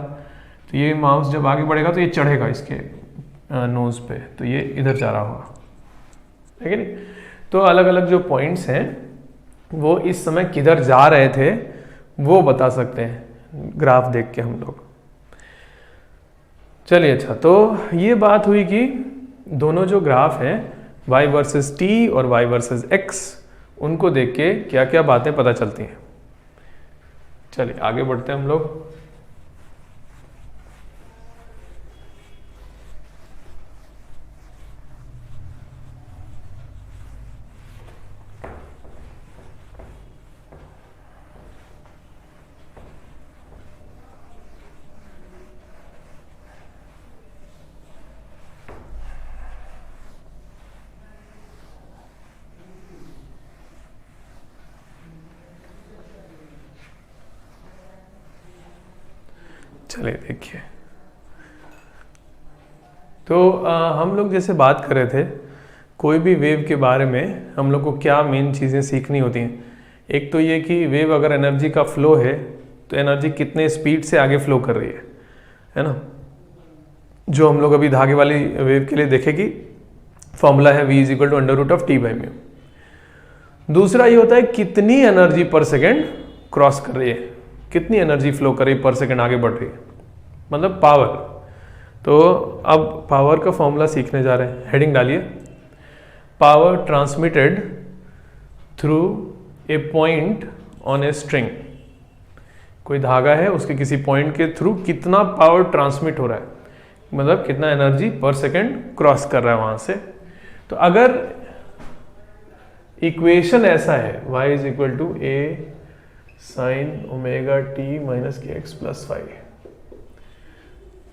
तो ये माउस जब आगे बढ़ेगा तो ये चढ़ेगा इसके नोज पे, तो ये इधर जा रहा होगा, ठीक है नहीं। तो अलग अलग जो पॉइंट्स हैं वो इस समय किधर जा रहे थे वो बता सकते हैं ग्राफ देख के हम लोग, चलिए, अच्छा तो ये बात हुई कि दोनों जो ग्राफ हैं y वर्सेस t और y वर्सेस x, उनको देख के क्या क्या बातें पता चलती हैं। चलिए आगे बढ़ते हैं हम लोग। चलिए देखिए, तो हम लोग जैसे बात कर रहे थे कोई भी वेव के बारे में हम लोग को क्या मेन चीज़ें सीखनी होती हैं। एक तो ये कि वेव अगर एनर्जी का फ्लो है तो एनर्जी कितने स्पीड से आगे फ्लो कर रही है ना, जो हम लोग अभी धागे वाली वेव के लिए देखेगी फॉर्मूला है v is equal to under root of T by mu. दूसरा ये होता है कितनी एनर्जी पर सेकेंड क्रॉस कर रही है, कितनी एनर्जी फ्लो कर रही है पर सेकेंड आगे बढ़ रही है, मतलब पावर। तो अब पावर का फॉर्मूला सीखने जा रहे हैं। हेडिंग डालिए, power transmitted through a point on a string. कोई धागा है, उसके किसी पॉइंट के थ्रू कितना पावर ट्रांसमिट हो रहा है, मतलब कितना एनर्जी पर सेकेंड क्रॉस कर रहा है वहां से। तो अगर इक्वेशन ऐसा है y is equal to A sine omega T minus के एक्स प्लस फाइव,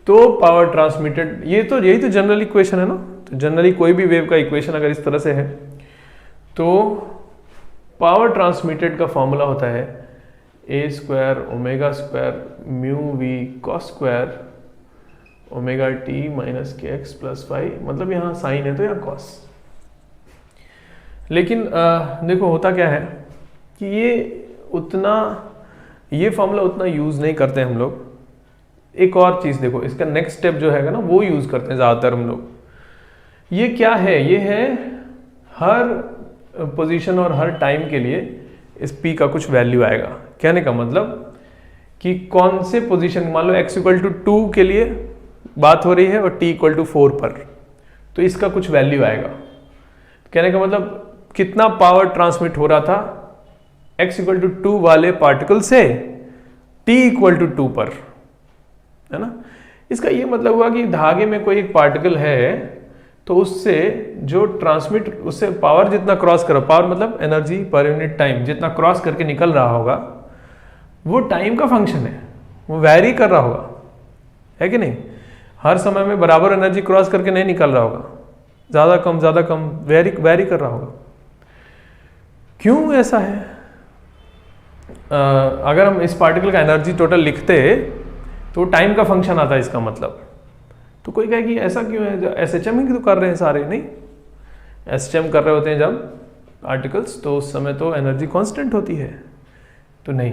तो पावर ट्रांसमिटेड, यही तो जनरल इक्वेशन है ना। तो जनरली कोई भी वेव का इक्वेशन अगर इस तरह से है तो पावर ट्रांसमिटेड का फॉर्मूला होता है a square omega square mu v cos square omega T minus के एक्स प्लस फाइव, मतलब यहाँ साइन है तो यहाँ कॉस। लेकिन देखो होता क्या है कि ये फॉर्मूला उतना यूज नहीं करते हम लोग। एक और चीज देखो, इसका नेक्स्ट स्टेप जो है ना वो यूज करते हैं ज्यादातर हम लोग। ये क्या है, ये है हर पोजीशन और हर टाइम के लिए इस p का कुछ वैल्यू आएगा। कहने का मतलब कि कौन से पोजीशन, मान लो x इक्वल टू 2 के लिए बात हो रही है और t इक्वल टू 4 पर, तो इसका कुछ वैल्यू आएगा। कहने का मतलब कितना पावर ट्रांसमिट हो रहा था x इक्वल टू 2 वाले पार्टिकल से t इक्वल टू 2 पर, है ना। इसका ये मतलब हुआ कि धागे में कोई एक पार्टिकल है तो उससे जो ट्रांसमिट, उससे पावर जितना क्रॉस करो, पावर मतलब एनर्जी पर यूनिट टाइम जितना क्रॉस करके निकल रहा होगा वो टाइम का फंक्शन है, वो वैरी कर रहा होगा, है कि नहीं। हर समय में बराबर एनर्जी क्रॉस करके नहीं निकल रहा होगा, ज्यादा कम वैरी कर रहा होगा। क्यों ऐसा है? अगर हम इस पार्टिकल का एनर्जी टोटल लिखते तो टाइम का फंक्शन आता है इसका मतलब। तो कोई कहे कि ऐसा क्यों है, एसएचएम ही तो कर रहे हैं सारे, नहीं एसएचएम कर रहे होते हैं जब पार्टिकल्स तो उस समय तो एनर्जी कांस्टेंट होती है। तो नहीं,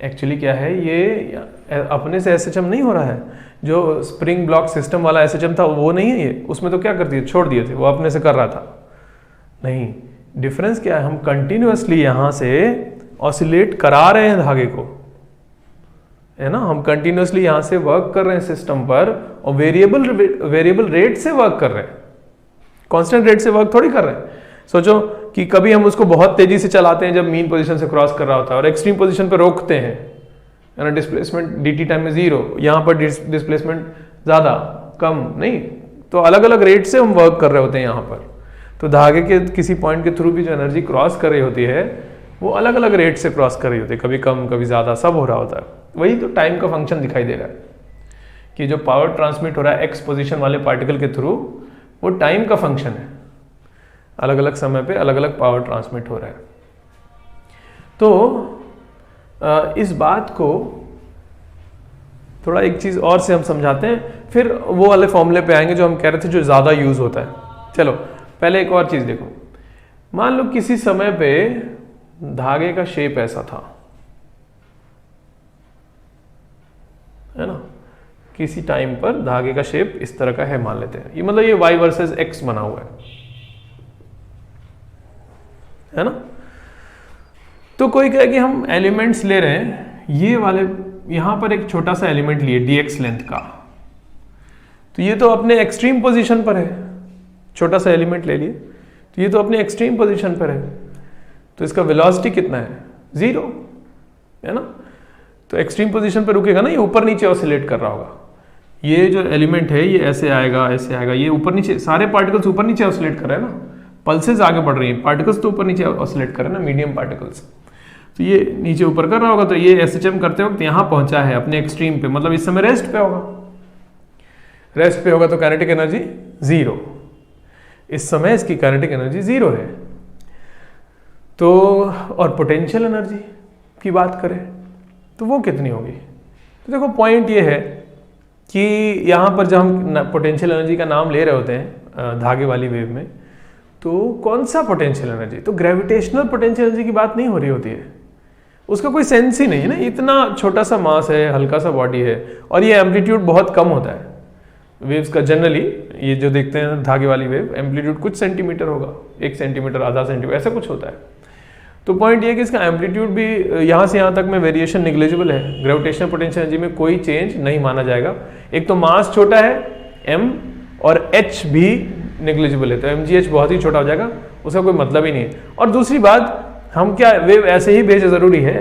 एक्चुअली क्या है, ये अपने से एसएचएम नहीं हो रहा है। जो स्प्रिंग ब्लॉक सिस्टम वाला एसएचएम था वो नहीं है ये, उसमें तो क्या कर दिए, छोड़ दिए थे, वो अपने से कर रहा था। नहीं, डिफरेंस क्या है, हम कंटिन्यूअसली यहां से ऑसिलेट करा रहे हैं धागे को, है ना। हम कंटिन्यूअसली यहां से वर्क कर रहे हैं सिस्टम पर और वेरिएबल रेट से वर्क कर रहे हैं, कांस्टेंट रेट से वर्क थोड़ी कर रहे हैं। सोचो कि कभी हम उसको बहुत तेजी से चलाते हैं जब मीन पोजीशन से क्रॉस कर रहा होता है और एक्सट्रीम पोजीशन पर रोकते हैं, है ना। डिस्प्लेसमेंट dt टाइम में 0, यहां पर डिस्प्लेसमेंट ज्यादा कम नहीं, तो अलग अलग रेट से हम वर्क कर रहे होते हैं यहां पर। तो धागे के किसी पॉइंट के थ्रू भी जो एनर्जी क्रॉस कर रही होती है वो अलग अलग रेट से क्रॉस कर रही होती है, कभी कम कभी ज्यादा, सब हो रहा होता है। वही तो टाइम का फंक्शन दिखाई दे रहा है कि जो पावर ट्रांसमिट हो रहा है एक्स पोजीशन वाले पार्टिकल के थ्रू, वो टाइम का फंक्शन है, अलग अलग समय पे अलग अलग पावर ट्रांसमिट हो रहा है। तो इस बात को थोड़ा एक चीज और से हम समझाते हैं, फिर वो वाले फॉर्मूले पे आएंगे जो हम कह रहे थे जो ज्यादा यूज होता है। चलो पहले एक और चीज देखो, मान लो किसी समय पे धागे का शेप ऐसा था, है ना। किसी टाइम पर धागे का शेप इस तरह का है मान लेते हैं, ये मतलब ये y वर्सेस x बना हुआ है ना। तो कोई कहे कि हम एलिमेंट्स ले रहे हैं, ये वाले यहां पर एक छोटा सा एलिमेंट लिए dx लेंथ का, तो ये तो अपने एक्सट्रीम पोजीशन पर है, छोटा सा एलिमेंट ले लिए, तो ये तो अपने एक्सट्रीम पोजीशन पर है, तो इसका वेलोसिटी कितना है, 0 है ना। तो एक्सट्रीम पोजीशन पर रुकेगा ना, ये ऊपर नीचे ऑसिलेट कर रहा होगा। ये जो एलिमेंट है ये ऐसे आएगा, ऐसे आएगा, ये ऊपर नीचे, सारे पार्टिकल्स ऊपर नीचे ऑसिलेट कर रहे हैं ना, पल्सेस आगे बढ़ रही हैं, पार्टिकल्स तो ऊपर नीचे ऑसिलेट कर रहे हैं ना, मीडियम पार्टिकल्स। तो ये नीचे ऊपर कर रहा होगा, तो ये एसएचएम करते वक्त यहाँ पहुंचा है अपने एक्सट्रीम पे, मतलब इस समय रेस्ट पे होगा। रेस्ट पे होगा तो काइनेटिक एनर्जी 0, इस समय इसकी काइनेटिक एनर्जी 0 है। तो और पोटेंशियल एनर्जी की बात करें तो वो कितनी होगी? तो देखो पॉइंट ये है कि यहाँ पर जब हम पोटेंशियल एनर्जी का नाम ले रहे होते हैं धागे वाली वेव में, तो कौन सा पोटेंशियल एनर्जी? तो ग्रेविटेशनल पोटेंशियल एनर्जी की बात नहीं हो रही होती है, उसका कोई सेंस ही नहीं है ना, इतना छोटा सा मास है, हल्का सा बॉडी है, और ये एम्पलीट्यूड बहुत कम होता है वेव्स का। जनरली ये जो देखते हैं धागे वाली वेव, एम्पलीट्यूड कुछ सेंटीमीटर होगा, 1 सेंटीमीटर, आधा सेंटीमीटर, ऐसा कुछ होता है। तो पॉइंट ये है कि इसका एम्पलीट्यूड भी यहाँ से यहाँ तक में वेरिएशन निग्लिजिबल है, ग्रेविटेशनल पोटेंशियल एनर्जी में कोई चेंज नहीं माना जाएगा। एक तो मास छोटा है m, और h भी निग्लिजिबल है, तो mgh बहुत ही छोटा हो जाएगा, उसका कोई मतलब ही नहीं है। और दूसरी बात, हम क्या वेव ऐसे ही भेजे जरूरी है?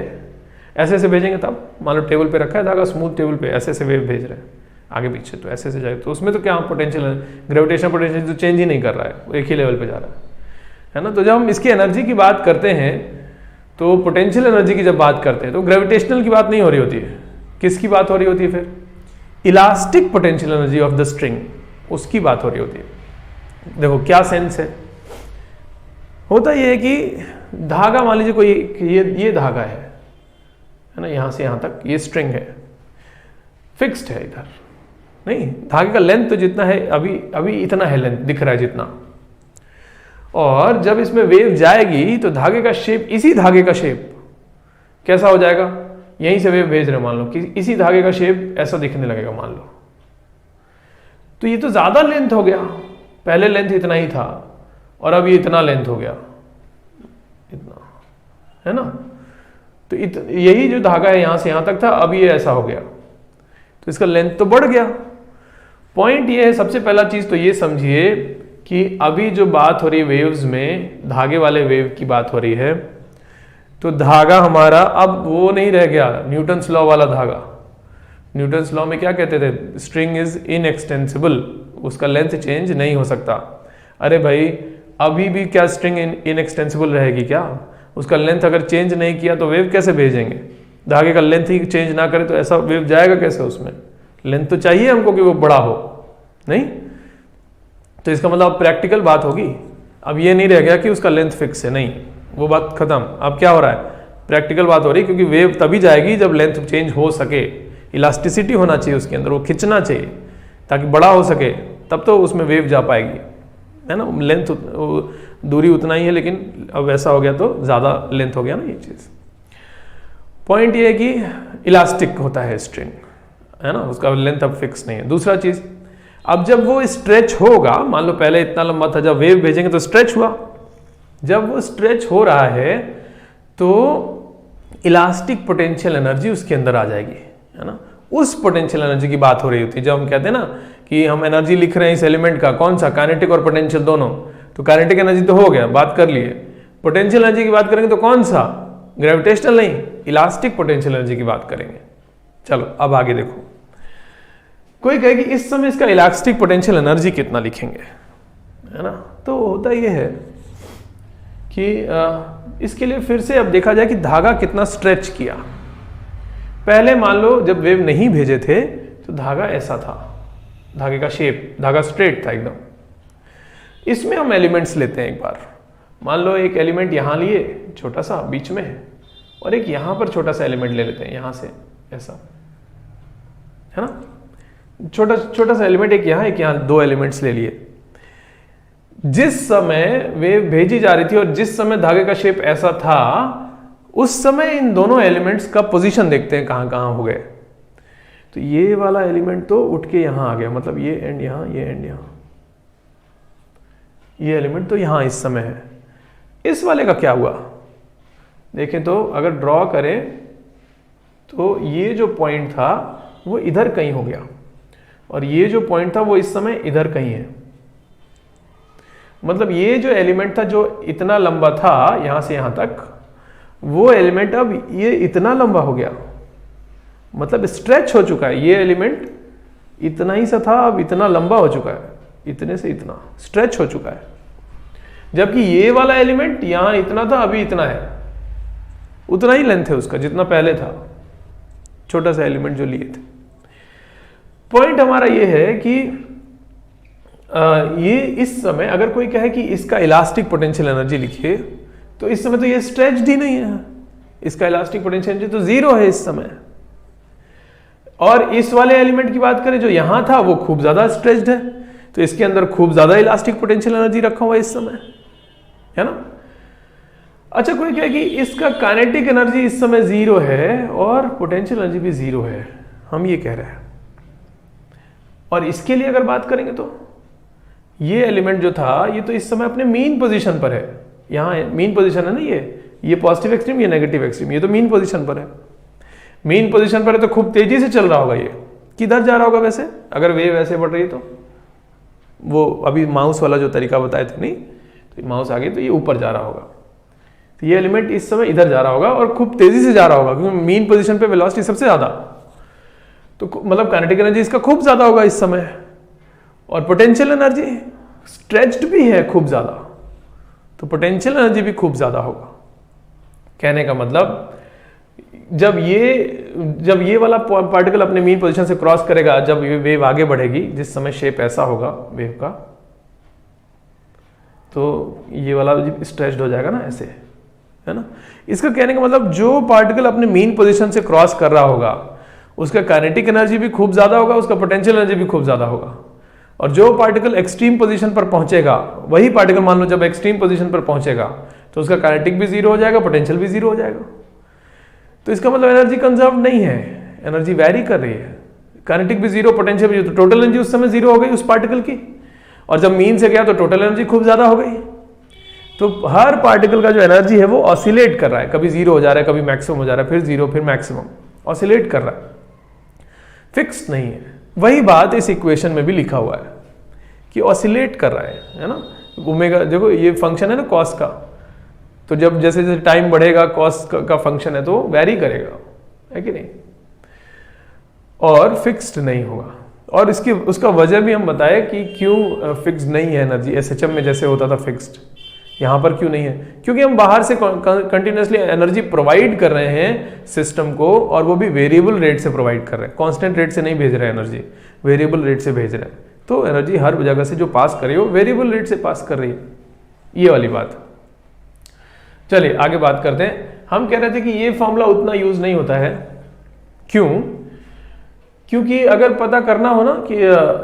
ऐसे ऐसे भेजेंगे तब, मान लो टेबल पे रखा है धागा, स्मूथ टेबल पे ऐसे ऐसे वेव भेज रहे हैं आगे पीछे, तो ऐसे ऐसे जाए, तो उसमें तो क्या पोटेंशियल, ग्रेविटेशनल पोटेंशियल तो चेंज ही नहीं कर रहा है, वो एक ही लेवल पे जा रहा है ना। तो जब हम इसकी एनर्जी की बात करते हैं, तो पोटेंशियल एनर्जी की जब बात करते हैं तो ग्रेविटेशनल की बात नहीं हो रही होती है, किसकी बात हो रही होती है फिर? Elastic potential energy of the string, उसकी बात हो रही होती है। देखो क्या सेंस है, होता ये है कि धागा, मान लीजिए कोई ये धागा है ना, यहां से यहां तक ये स्ट्रिंग है, फिक्स्ड है, इधर नहीं, धागे का लेंथ तो जितना है अभी इतना है, लेंथ दिख रहा है जितना, और जब इसमें वेव जाएगी तो धागे का शेप, इसी धागे का शेप कैसा हो जाएगा? यहीं से वेव भेज रहे मान लो कि इसी धागे का शेप ऐसा दिखने लगेगा मान लो, तो ये तो ज्यादा लेंथ हो गया, पहले लेंथ इतना ही था और अब ये इतना लेंथ हो गया, इतना, है ना। तो यही जो धागा है यहां से यहां तक था, अब ये ऐसा हो गया, तो इसका लेंथ तो बढ़ गया। पॉइंट ये है, सबसे पहला चीज तो ये समझिए कि अभी जो बात हो रही है वेव्स में, धागे वाले वेव की बात हो रही है, तो धागा हमारा अब वो नहीं रह गया न्यूटन्स लॉ वाला धागा। न्यूटन्स लॉ में क्या कहते थे? स्ट्रिंग इज इनएक्सटेंसिबल, उसका लेंथ चेंज नहीं हो सकता। अरे भाई अभी भी क्या स्ट्रिंग इनएक्सटेंसिबल रहेगी क्या? उसका लेंथ अगर चेंज नहीं किया तो वेव कैसे भेजेंगे? धागे का लेंथ ही चेंज ना करे तो ऐसा वेव जाएगा कैसे? उसमें लेंथ तो चाहिए हमको कि वो बड़ा हो, नहीं? तो इसका मतलब प्रैक्टिकल बात होगी। अब ये नहीं रह गया कि उसका लेंथ फिक्स है, नहीं, वो बात खत्म। अब क्या हो रहा है? प्रैक्टिकल बात हो रही है, क्योंकि वेव तभी जाएगी जब लेंथ चेंज हो सके, इलास्टिसिटी होना चाहिए उसके अंदर, वो खिंचना चाहिए ताकि बड़ा हो सके, तब तो उसमें वेव जा पाएगी, है ना। लेंथ दूरी उतना ही है, लेकिन अब ऐसा हो गया तो ज़्यादा लेंथ हो गया ना ये चीज़। पॉइंट ये है कि इलास्टिक होता है स्ट्रिंग, है ना, उसका लेंथ अब फिक्स नहीं है। दूसरा चीज़, अब जब वो स्ट्रेच होगा, मान लो पहले इतना लंबा था, जब वेव भेजेंगे तो स्ट्रेच हुआ, जब वो स्ट्रेच हो रहा है तो इलास्टिक पोटेंशियल एनर्जी उसके अंदर आ जाएगी, है ना। उस पोटेंशियल एनर्जी की बात हो रही होती है जब हम कहते हैं ना कि हम एनर्जी लिख रहे हैं इस एलिमेंट का, कौन सा? काइनेटिक और पोटेंशियल दोनों। तो काइनेटिक एनर्जी तो हो गया, बात कर लिए। पोटेंशियल एनर्जी की बात करेंगे तो कौन सा? ग्रेविटेशनल नहीं, इलास्टिक पोटेंशियल एनर्जी की बात करेंगे। चलो अब आगे देखो, कोई कहे कि इस समय इसका इलास्टिक पोटेंशियल एनर्जी कितना लिखेंगे, है ना। तो होता यह है कि इसके लिए फिर से अब देखा जाए कि धागा कितना स्ट्रेच किया। पहले मान लो जब वेव नहीं भेजे थे तो धागा ऐसा था, धागे का शेप, धागा स्ट्रेट था एकदम। इसमें हम एलिमेंट्स लेते हैं एक बार, मान लो एक एलिमेंट यहां लिए छोटा सा बीच में, और एक यहां पर छोटा सा एलिमेंट ले लेते हैं यहां से ऐसा, है ना। छोटा छोटा सा एलिमेंट एक यहां, दो एलिमेंट्स ले लिए। जिस समय वेव भेजी जा रही थी और जिस समय धागे का शेप ऐसा था, उस समय इन दोनों एलिमेंट्स का पोजीशन देखते हैं कहां कहां हो गए। तो ये वाला एलिमेंट तो उठ के यहां आ गया, मतलब ये एंड यहां, ये एंड यहां, ये एलिमेंट तो यहां इस समय है। इस वाले का क्या हुआ देखें तो, अगर ड्रॉ करें तो ये जो पॉइंट था वो इधर कहीं हो गया, और ये जो पॉइंट था वो इस समय इधर कहीं है। मतलब ये जो एलिमेंट था जो इतना लंबा था यहां से यहां तक, वो एलिमेंट अब ये इतना लंबा हो गया, मतलब स्ट्रेच हो चुका है। ये एलिमेंट इतना ही सा था, अब इतना लंबा हो चुका है, इतने से इतना स्ट्रेच हो चुका है। जबकि ये वाला एलिमेंट यहां इतना था, अभी इतना है, उतना ही लेंथ है उसका जितना पहले था, छोटा सा एलिमेंट जो लिए थे। पॉइंट हमारा ये है कि ये इस समय अगर कोई कहे कि इसका इलास्टिक पोटेंशियल एनर्जी लिखिए, तो इस समय तो ये स्ट्रेच्ड ही नहीं है, इसका इलास्टिक पोटेंशियल एनर्जी तो जीरो है इस समय। और इस वाले एलिमेंट की बात करें जो यहां था वो खूब ज्यादा स्ट्रेच्ड है, तो इसके अंदर खूब ज्यादा इलास्टिक पोटेंशियल एनर्जी रखा हुआ है इस समय, है ना। अच्छा, कोई कहे कि इसका काइनेटिक एनर्जी इस समय जीरो है और पोटेंशियल एनर्जी भी जीरो है, हम ये कह रहे हैं। और इसके लिए अगर बात करेंगे तो ये एलिमेंट जो था ये तो इस समय अपने मीन पोजीशन पर है, यहाँ मीन पोजीशन है ना, ये पॉजिटिव एक्सट्रीम, ये नेगेटिव एक्सट्रीम, ये तो मीन पोजीशन पर है। मीन पोजीशन पर है तो खूब तेजी से चल रहा होगा। ये किधर जा रहा होगा वैसे, अगर वेव ऐसे बढ़ रही है तो वो अभी माउस वाला जो तरीका बताए थे, नहीं तो माउस आगे तो ये ऊपर जा रहा होगा, तो ये एलिमेंट इस समय इधर जा रहा होगा और खूब तेजी से जा रहा होगा, क्योंकि मीन पोजीशन पे वेलोसिटी सबसे ज्यादा, तो मतलब काइनेटिक एनर्जी इसका खूब ज्यादा होगा इस समय। और पोटेंशियल एनर्जी स्ट्रेच्ड भी है खूब ज्यादा, तो पोटेंशियल एनर्जी भी खूब ज्यादा होगा। कहने का मतलब जब ये वाला पार्टिकल अपने मीन पोजीशन से क्रॉस करेगा, जब वेव आगे बढ़ेगी, जिस समय शेप ऐसा होगा वेव का, तो ये वाला स्ट्रेच्ड हो जाएगा ना, ऐसे, है ना। इसका कहने का मतलब जो पार्टिकल अपने मीन पोजीशन से क्रॉस कर रहा होगा उसका काइनेटिक एनर्जी भी खूब ज्यादा होगा, उसका पोटेंशियल एनर्जी भी खूब ज्यादा होगा। और जो पार्टिकल एक्सट्रीम पोजीशन पर पहुंचेगा, वही पार्टिकल मान लो जब एक्सट्रीम पोजीशन पर पहुंचेगा तो उसका काइनेटिक भी जीरो हो जाएगा, पोटेंशियल भी जीरो हो जाएगा। तो इसका मतलब एनर्जी कंजर्व नहीं है, एनर्जी वैरी कर रही है, काइनेटिक भी जीरो, पोटेंशियल भी जीरो, तो टोटल एनर्जी उस समय जीरो हो गई उस पार्टिकल की। और जब मीन से गया तो टोटल एनर्जी खूब ज्यादा हो गई। तो हर पार्टिकल का जो एनर्जी है वो ऑसिलेट कर रहा है, कभी जीरो हो जा रहा है, कभी मैक्सिमम हो जा रहा है, फिर जीरो, फिर मैक्सिमम, ऑसिलेट कर रहा है, फिक्स नहीं है। वही बात इस इक्वेशन में भी लिखा हुआ है कि ऑसिलेट कर रहा है ना। ओमेगा देखो ये फंक्शन है ना कॉस का, तो जब जैसे जैसे टाइम बढ़ेगा कॉस का फंक्शन है तो वैरी करेगा, है कि नहीं, और फिक्स्ड नहीं होगा। और इसकी उसका वजह भी हम बताए कि क्यों फिक्स्ड नहीं है एनर्जी, एसएचएम में जैसे होता था फिक्स्ड, यहाँ पर क्यों नहीं है, क्योंकि हम बाहर से कंटिन्यूसली एनर्जी प्रोवाइड कर रहे हैं सिस्टम को, और वो भी वेरिएबल रेट से प्रोवाइड कर रहे हैं, कांस्टेंट रेट से नहीं भेज रहे हैं एनर्जी, वेरिएबल रेट से भेज रहे हैं। तो एनर्जी हर जगह से जो पास कर रही है वो वेरिएबल रेट से पास कर रही है, ये वाली बात। चलिए आगे बात करते हैं। हम कह रहे थे कि ये फॉर्मूला उतना यूज नहीं होता है, क्यों? क्योंकि अगर पता करना हो ना कि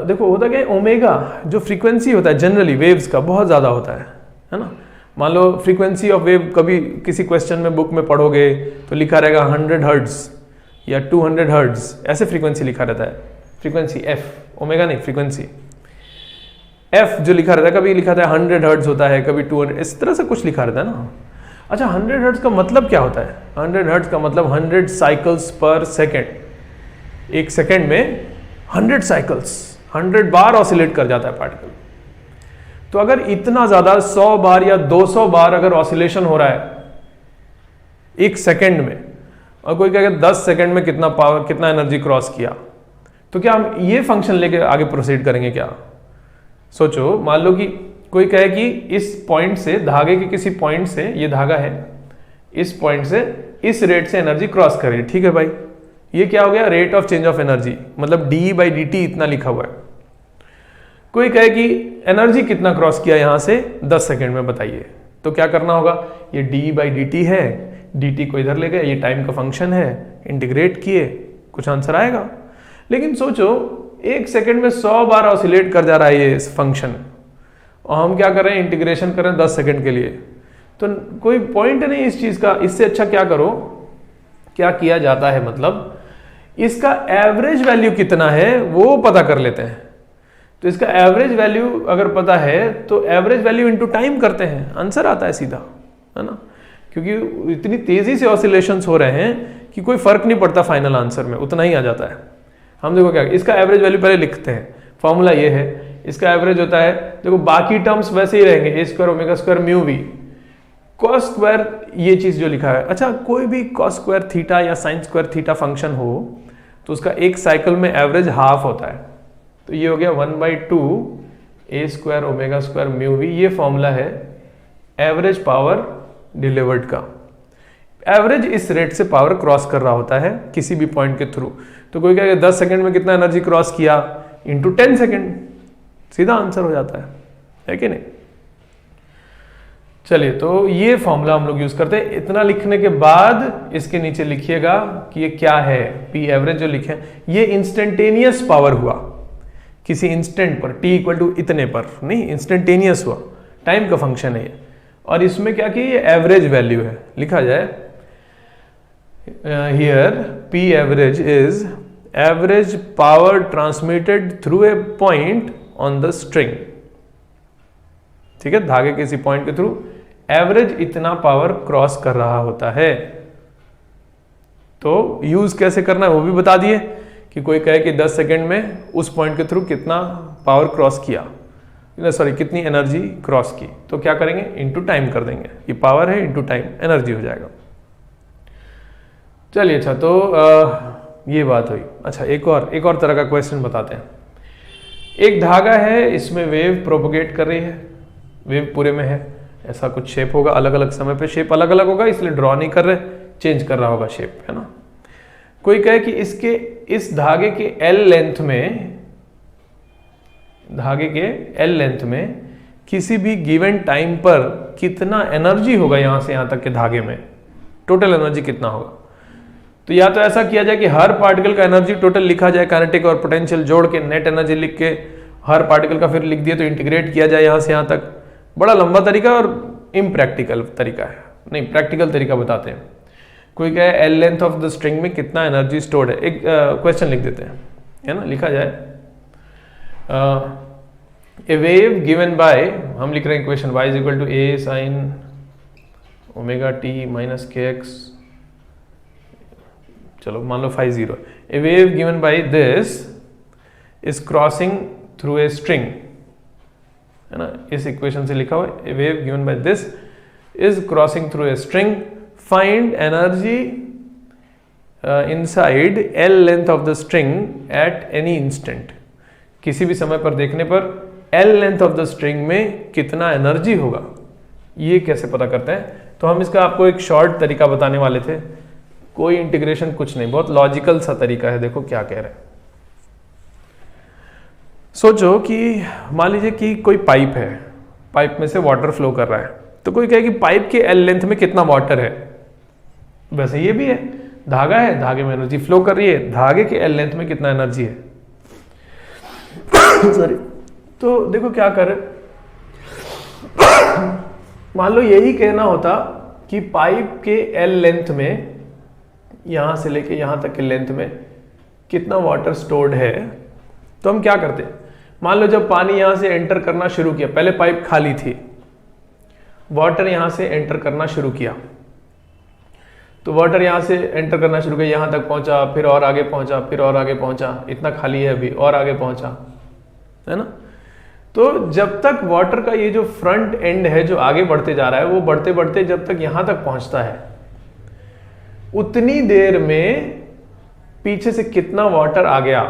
देखो होता क्या है, ओमेगा जो फ्रीक्वेंसी होता है जनरली वेव्स का बहुत ज्यादा होता है ना। मान लो फ्रीक्वेंसी ऑफ वेव कभी किसी क्वेश्चन में बुक में पढ़ोगे तो लिखा रहेगा 100 हर्ट्ज या 200 हर्ट्ज, ऐसे फ्रीक्वेंसी लिखा रहता है, फ्रीक्वेंसी एफ, ओमेगा नहीं, फ्रीक्वेंसी एफ जो लिखा रहता है, कभी लिखा था 100 हर्ट्ज होता है, कभी 200, इस तरह से कुछ लिखा रहता है ना। अच्छा 100 हर्ट्ज का मतलब क्या होता है? 100 हर्ट्ज का मतलब 100 साइकिल्स पर सेकेंड, एक सेकेंड में 100 साइकिल्स, 100 बार ऑसिलेट कर जाता है पार्टिकल। तो अगर इतना ज्यादा 100 बार या 200 बार अगर ऑसिलेशन हो रहा है एक सेकेंड में, और कोई कहेगा 10 सेकेंड में कितना पावर, कितना एनर्जी क्रॉस किया, तो क्या हम ये फंक्शन लेके आगे प्रोसीड करेंगे क्या? सोचो, मान लो कि कोई कहे कि इस पॉइंट से, धागे के किसी पॉइंट से, ये धागा है, इस पॉइंट से इस रेट से एनर्जी क्रॉस करे, ठीक है भाई, ये क्या हो गया? Rate of change of energy, मतलब d/dt इतना लिखा हुआ है। कोई कहे कि एनर्जी कितना क्रॉस किया यहां से 10 सेकेंड में बताइए, तो क्या करना होगा? ये d/dt है, dt को इधर ले गए, ये टाइम का फंक्शन है, इंटीग्रेट किए, कुछ आंसर आएगा। लेकिन सोचो एक सेकेंड में 100 बार ऑसिलेट कर जा रहा है ये फंक्शन, और हम क्या कर रहे हैं? इंटीग्रेशन कर रहे हैं 10 सेकेंड के लिए, तो कोई पॉइंट नहीं इस चीज का। इससे अच्छा क्या करो, क्या किया जाता है, मतलब इसका एवरेज वैल्यू कितना है वो पता कर लेते हैं। तो इसका एवरेज वैल्यू अगर पता है तो एवरेज वैल्यू इनटू टाइम करते हैं, आंसर आता है सीधा, है ना। क्योंकि इतनी तेजी से ऑसिलेशंस हो रहे हैं कि कोई फर्क नहीं पड़ता फाइनल आंसर में, उतना ही आ जाता है। हम देखो क्या, इसका एवरेज वैल्यू पहले लिखते हैं। फॉर्मूला ये है, इसका एवरेज होता है, देखो बाकी टर्म्स वैसे ही रहेंगे, a square omega square mu v, cos square ये चीज जो लिखा है। अच्छा, कोई भी कॉस स्क्वायर थीटा या साइन स्क्वायर थीटा फंक्शन हो तो उसका एक साइकिल में एवरेज हाफ होता है। तो ये हो गया 1/2 a square omega square mu v, ये फॉर्मूला है एवरेज पावर डिलीवर्ड का। एवरेज इस रेट से पावर क्रॉस कर रहा होता है किसी भी पॉइंट के थ्रू। तो कोई कहेगा 10 सेकंड में कितना एनर्जी क्रॉस किया, इंटू 10 सेकंड, सीधा आंसर हो जाता है कि नहीं। चलिए, तो ये फॉर्मूला हम लोग यूज करते हैं। इतना लिखने के बाद इसके नीचे लिखिएगा कि ये क्या है, पी एवरेज जो लिखे, ये इंस्टेंटेनियस पावर हुआ किसी इंस्टेंट पर, टी इक्वल टू इतने पर नहीं, इंस्टेंटेनियस हुआ, टाइम का फंक्शन है ये। और इसमें क्या कि ये एवरेज वैल्यू है, लिखा जाए here P average is average power transmitted through a point on the string. ठीक है, धागे किसी पॉइंट के थ्रू एवरेज इतना पावर क्रॉस कर रहा होता है। तो यूज कैसे करना है वो भी बता दिए, कि कोई कहे कि 10 सेकंड में उस पॉइंट के थ्रू कितना पावर क्रॉस किया, सॉरी कितनी एनर्जी क्रॉस की, तो क्या करेंगे, इनटू टाइम कर देंगे। ये पावर है इनटू टाइम, एनर्जी हो जाएगा। चलिए, अच्छा, तो ये बात हुई। अच्छा, एक और तरह का क्वेश्चन बताते हैं। एक धागा है, इसमें वेव प्रोपोगेट कर रही है, वेव पूरे में है, ऐसा कुछ शेप होगा, अलग अलग समय पे शेप अलग अलग होगा, इसलिए ड्रॉ नहीं कर रहे, चेंज कर रहा होगा शेप, है ना। कोई कहे कि इसके इस धागे के एल लेंथ में, धागे के एल लेंथ में किसी भी गिवन टाइम पर कितना एनर्जी होगा यहां से यहां तक के धागे में, टोटल एनर्जी कितना होगा। तो या तो ऐसा किया जाए कि हर पार्टिकल का एनर्जी टोटल लिखा जाए, काइनेटिक और पोटेंशियल जोड़ के नेट एनर्जी लिख के हर पार्टिकल का फिर लिख दिया, तो इंटीग्रेट किया जाए यहां से यहां तक। बड़ा लंबा तरीका और इम्प्रैक्टिकल तरीका है, नहीं प्रैक्टिकल तरीका बताते हैं। कोई कहे L length of the string में कितना एनर्जी स्टोर्ड है, एक क्वेश्चन लिख देते हैं, है ना, लिखा जाए ए वेव गिवन बाय, हम लिख रहे हैं equation y is equal to a sin omega t minus के एक्स, चलो मान लो phi 0। A wave given by this is crossing through a string, है ना, इस इक्वेशन से लिखा हुआ a wave given by this is crossing through a string, find energy inside L length of the string at any instant. किसी भी समय पर देखने पर L length of the string में कितना एनर्जी होगा, ये कैसे पता करते हैं। तो हम इसका आपको एक शॉर्ट तरीका बताने वाले थे, कोई इंटीग्रेशन कुछ नहीं, बहुत लॉजिकल सा तरीका है। देखो क्या कह रहे हैं, सोचो कि मान लीजिए कि कोई पाइप है, पाइप में से वाटर फ्लो कर रहा है, तो कोई कहे कि पाइप के एल लेंथ में कितना वाटर है। वैसे ये भी है, धागा है, धागे में एनर्जी फ्लो कर रही है, धागे के एल लेंथ में कितना एनर्जी है सॉरी। तो देखो क्या कर, मान लो यही कहना होता कि पाइप के एल लेंथ में, यहां से लेके यहां तक के लेंथ में कितना वाटर स्टोर्ड है, तो हम क्या करते, मान लो जब पानी यहां से एंटर करना शुरू किया, पहले पाइप खाली थी, वाटर यहां से एंटर करना शुरू किया, तो वाटर यहां से एंटर करना शुरू किया, यहां तक पहुंचा, फिर और आगे पहुंचा, फिर और आगे पहुंचा, इतना खाली है अभी, और आगे पहुंचा, है ना। तो जब तक वाटर का ये जो फ्रंट एंड है जो आगे बढ़ते जा रहा है, वो बढ़ते बढ़ते जब तक यहां तक पहुंचता है, उतनी देर में पीछे से कितना वाटर आ गया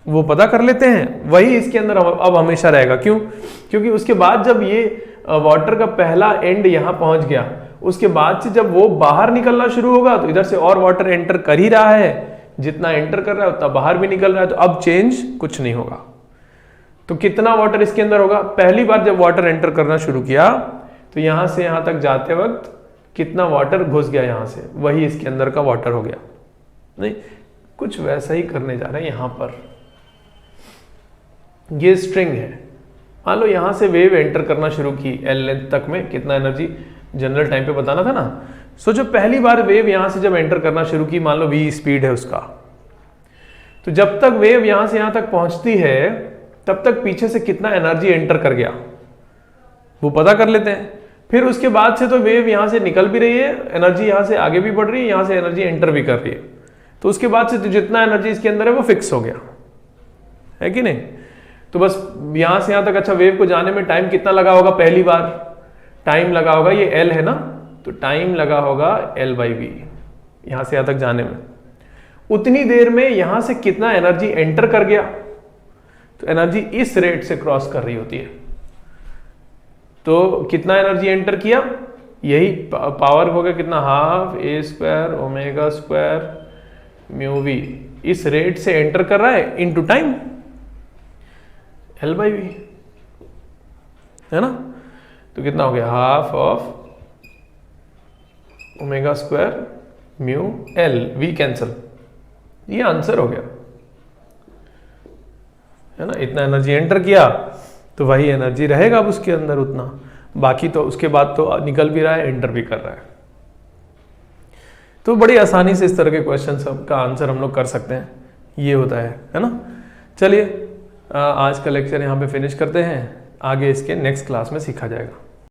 वो पता कर लेते हैं। वही इसके अंदर अब हमेशा रहेगा। क्यों? क्योंकि उसके बाद जब ये वाटर का पहला एंड यहां पहुंच गया, उसके बाद से जब वो बाहर निकलना शुरू होगा तो इधर से और वाटर एंटर कर ही रहा है, जितना एंटर कर रहा है उतना बाहर भी निकल रहा है, तो अब चेंज कुछ नहीं होगा। तो कितना वाटर इसके अंदर होगा, पहली बार जब वाटर एंटर करना शुरू किया तो यहां से यहां तक जाते वक्त कितना वाटर घुस गया यहां से, वही इसके अंदर का वाटर हो गया। नहीं, कुछ वैसा ही करने जा रहे हैं यहां पर। ये स्ट्रिंग है, मान लो यहां से वेव एंटर करना शुरू की, एल लेंथ तक में कितना एनर्जी जनरल टाइम पे बताना था ना। सो जो पहली बार वेव यहां से जब एंटर करना शुरू की, मान लो v स्पीड है उसका, तो जब तक वेव यहां से यहां तक पहुंचती है तब तक पीछे से कितना एनर्जी एंटर कर गया वो पता कर लेते हैं। फिर उसके बाद से तो वेव यहां से निकल भी रही है, एनर्जी यहां से आगे भी बढ़ रही है, यहां से एनर्जी एंटर भी कर रही है। तो उसके बाद से जितना एनर्जी इसके अंदर है वो फिक्स हो गया, है कि नहीं। तो बस यहां से यहां तक, अच्छा वेव को जाने में टाइम कितना लगा होगा, पहली बार टाइम लगा होगा, ये एल है ना, तो टाइम लगा होगा L/v यहां से यहां तक जाने में। उतनी देर में यहां से कितना एनर्जी एंटर कर गया, तो एनर्जी इस रेट से क्रॉस कर रही होती है। तो कितना एनर्जी एंटर किया, यही पावर हो गया कितना, हाफ a² ω² μv, इस रेट से एंटर कर रहा है इनटू टाइम L/v, है ना। तो कितना हो गया, half of ω² μL, v cancel, ये आंसर हो गया, है ना। इतना एनर्जी एंटर किया तो वही एनर्जी रहेगा अब उसके अंदर उतना, बाकी तो उसके बाद तो निकल भी रहा है, एंटर भी कर रहा है। तो बड़ी आसानी से इस तरह के क्वेश्चन सब का आंसर हम लोग कर सकते हैं, ये होता है ना। चलिए आज का लेक्चर यहाँ पे फिनिश करते हैं, आगे इसके नेक्स्ट क्लास में सीखा जाएगा।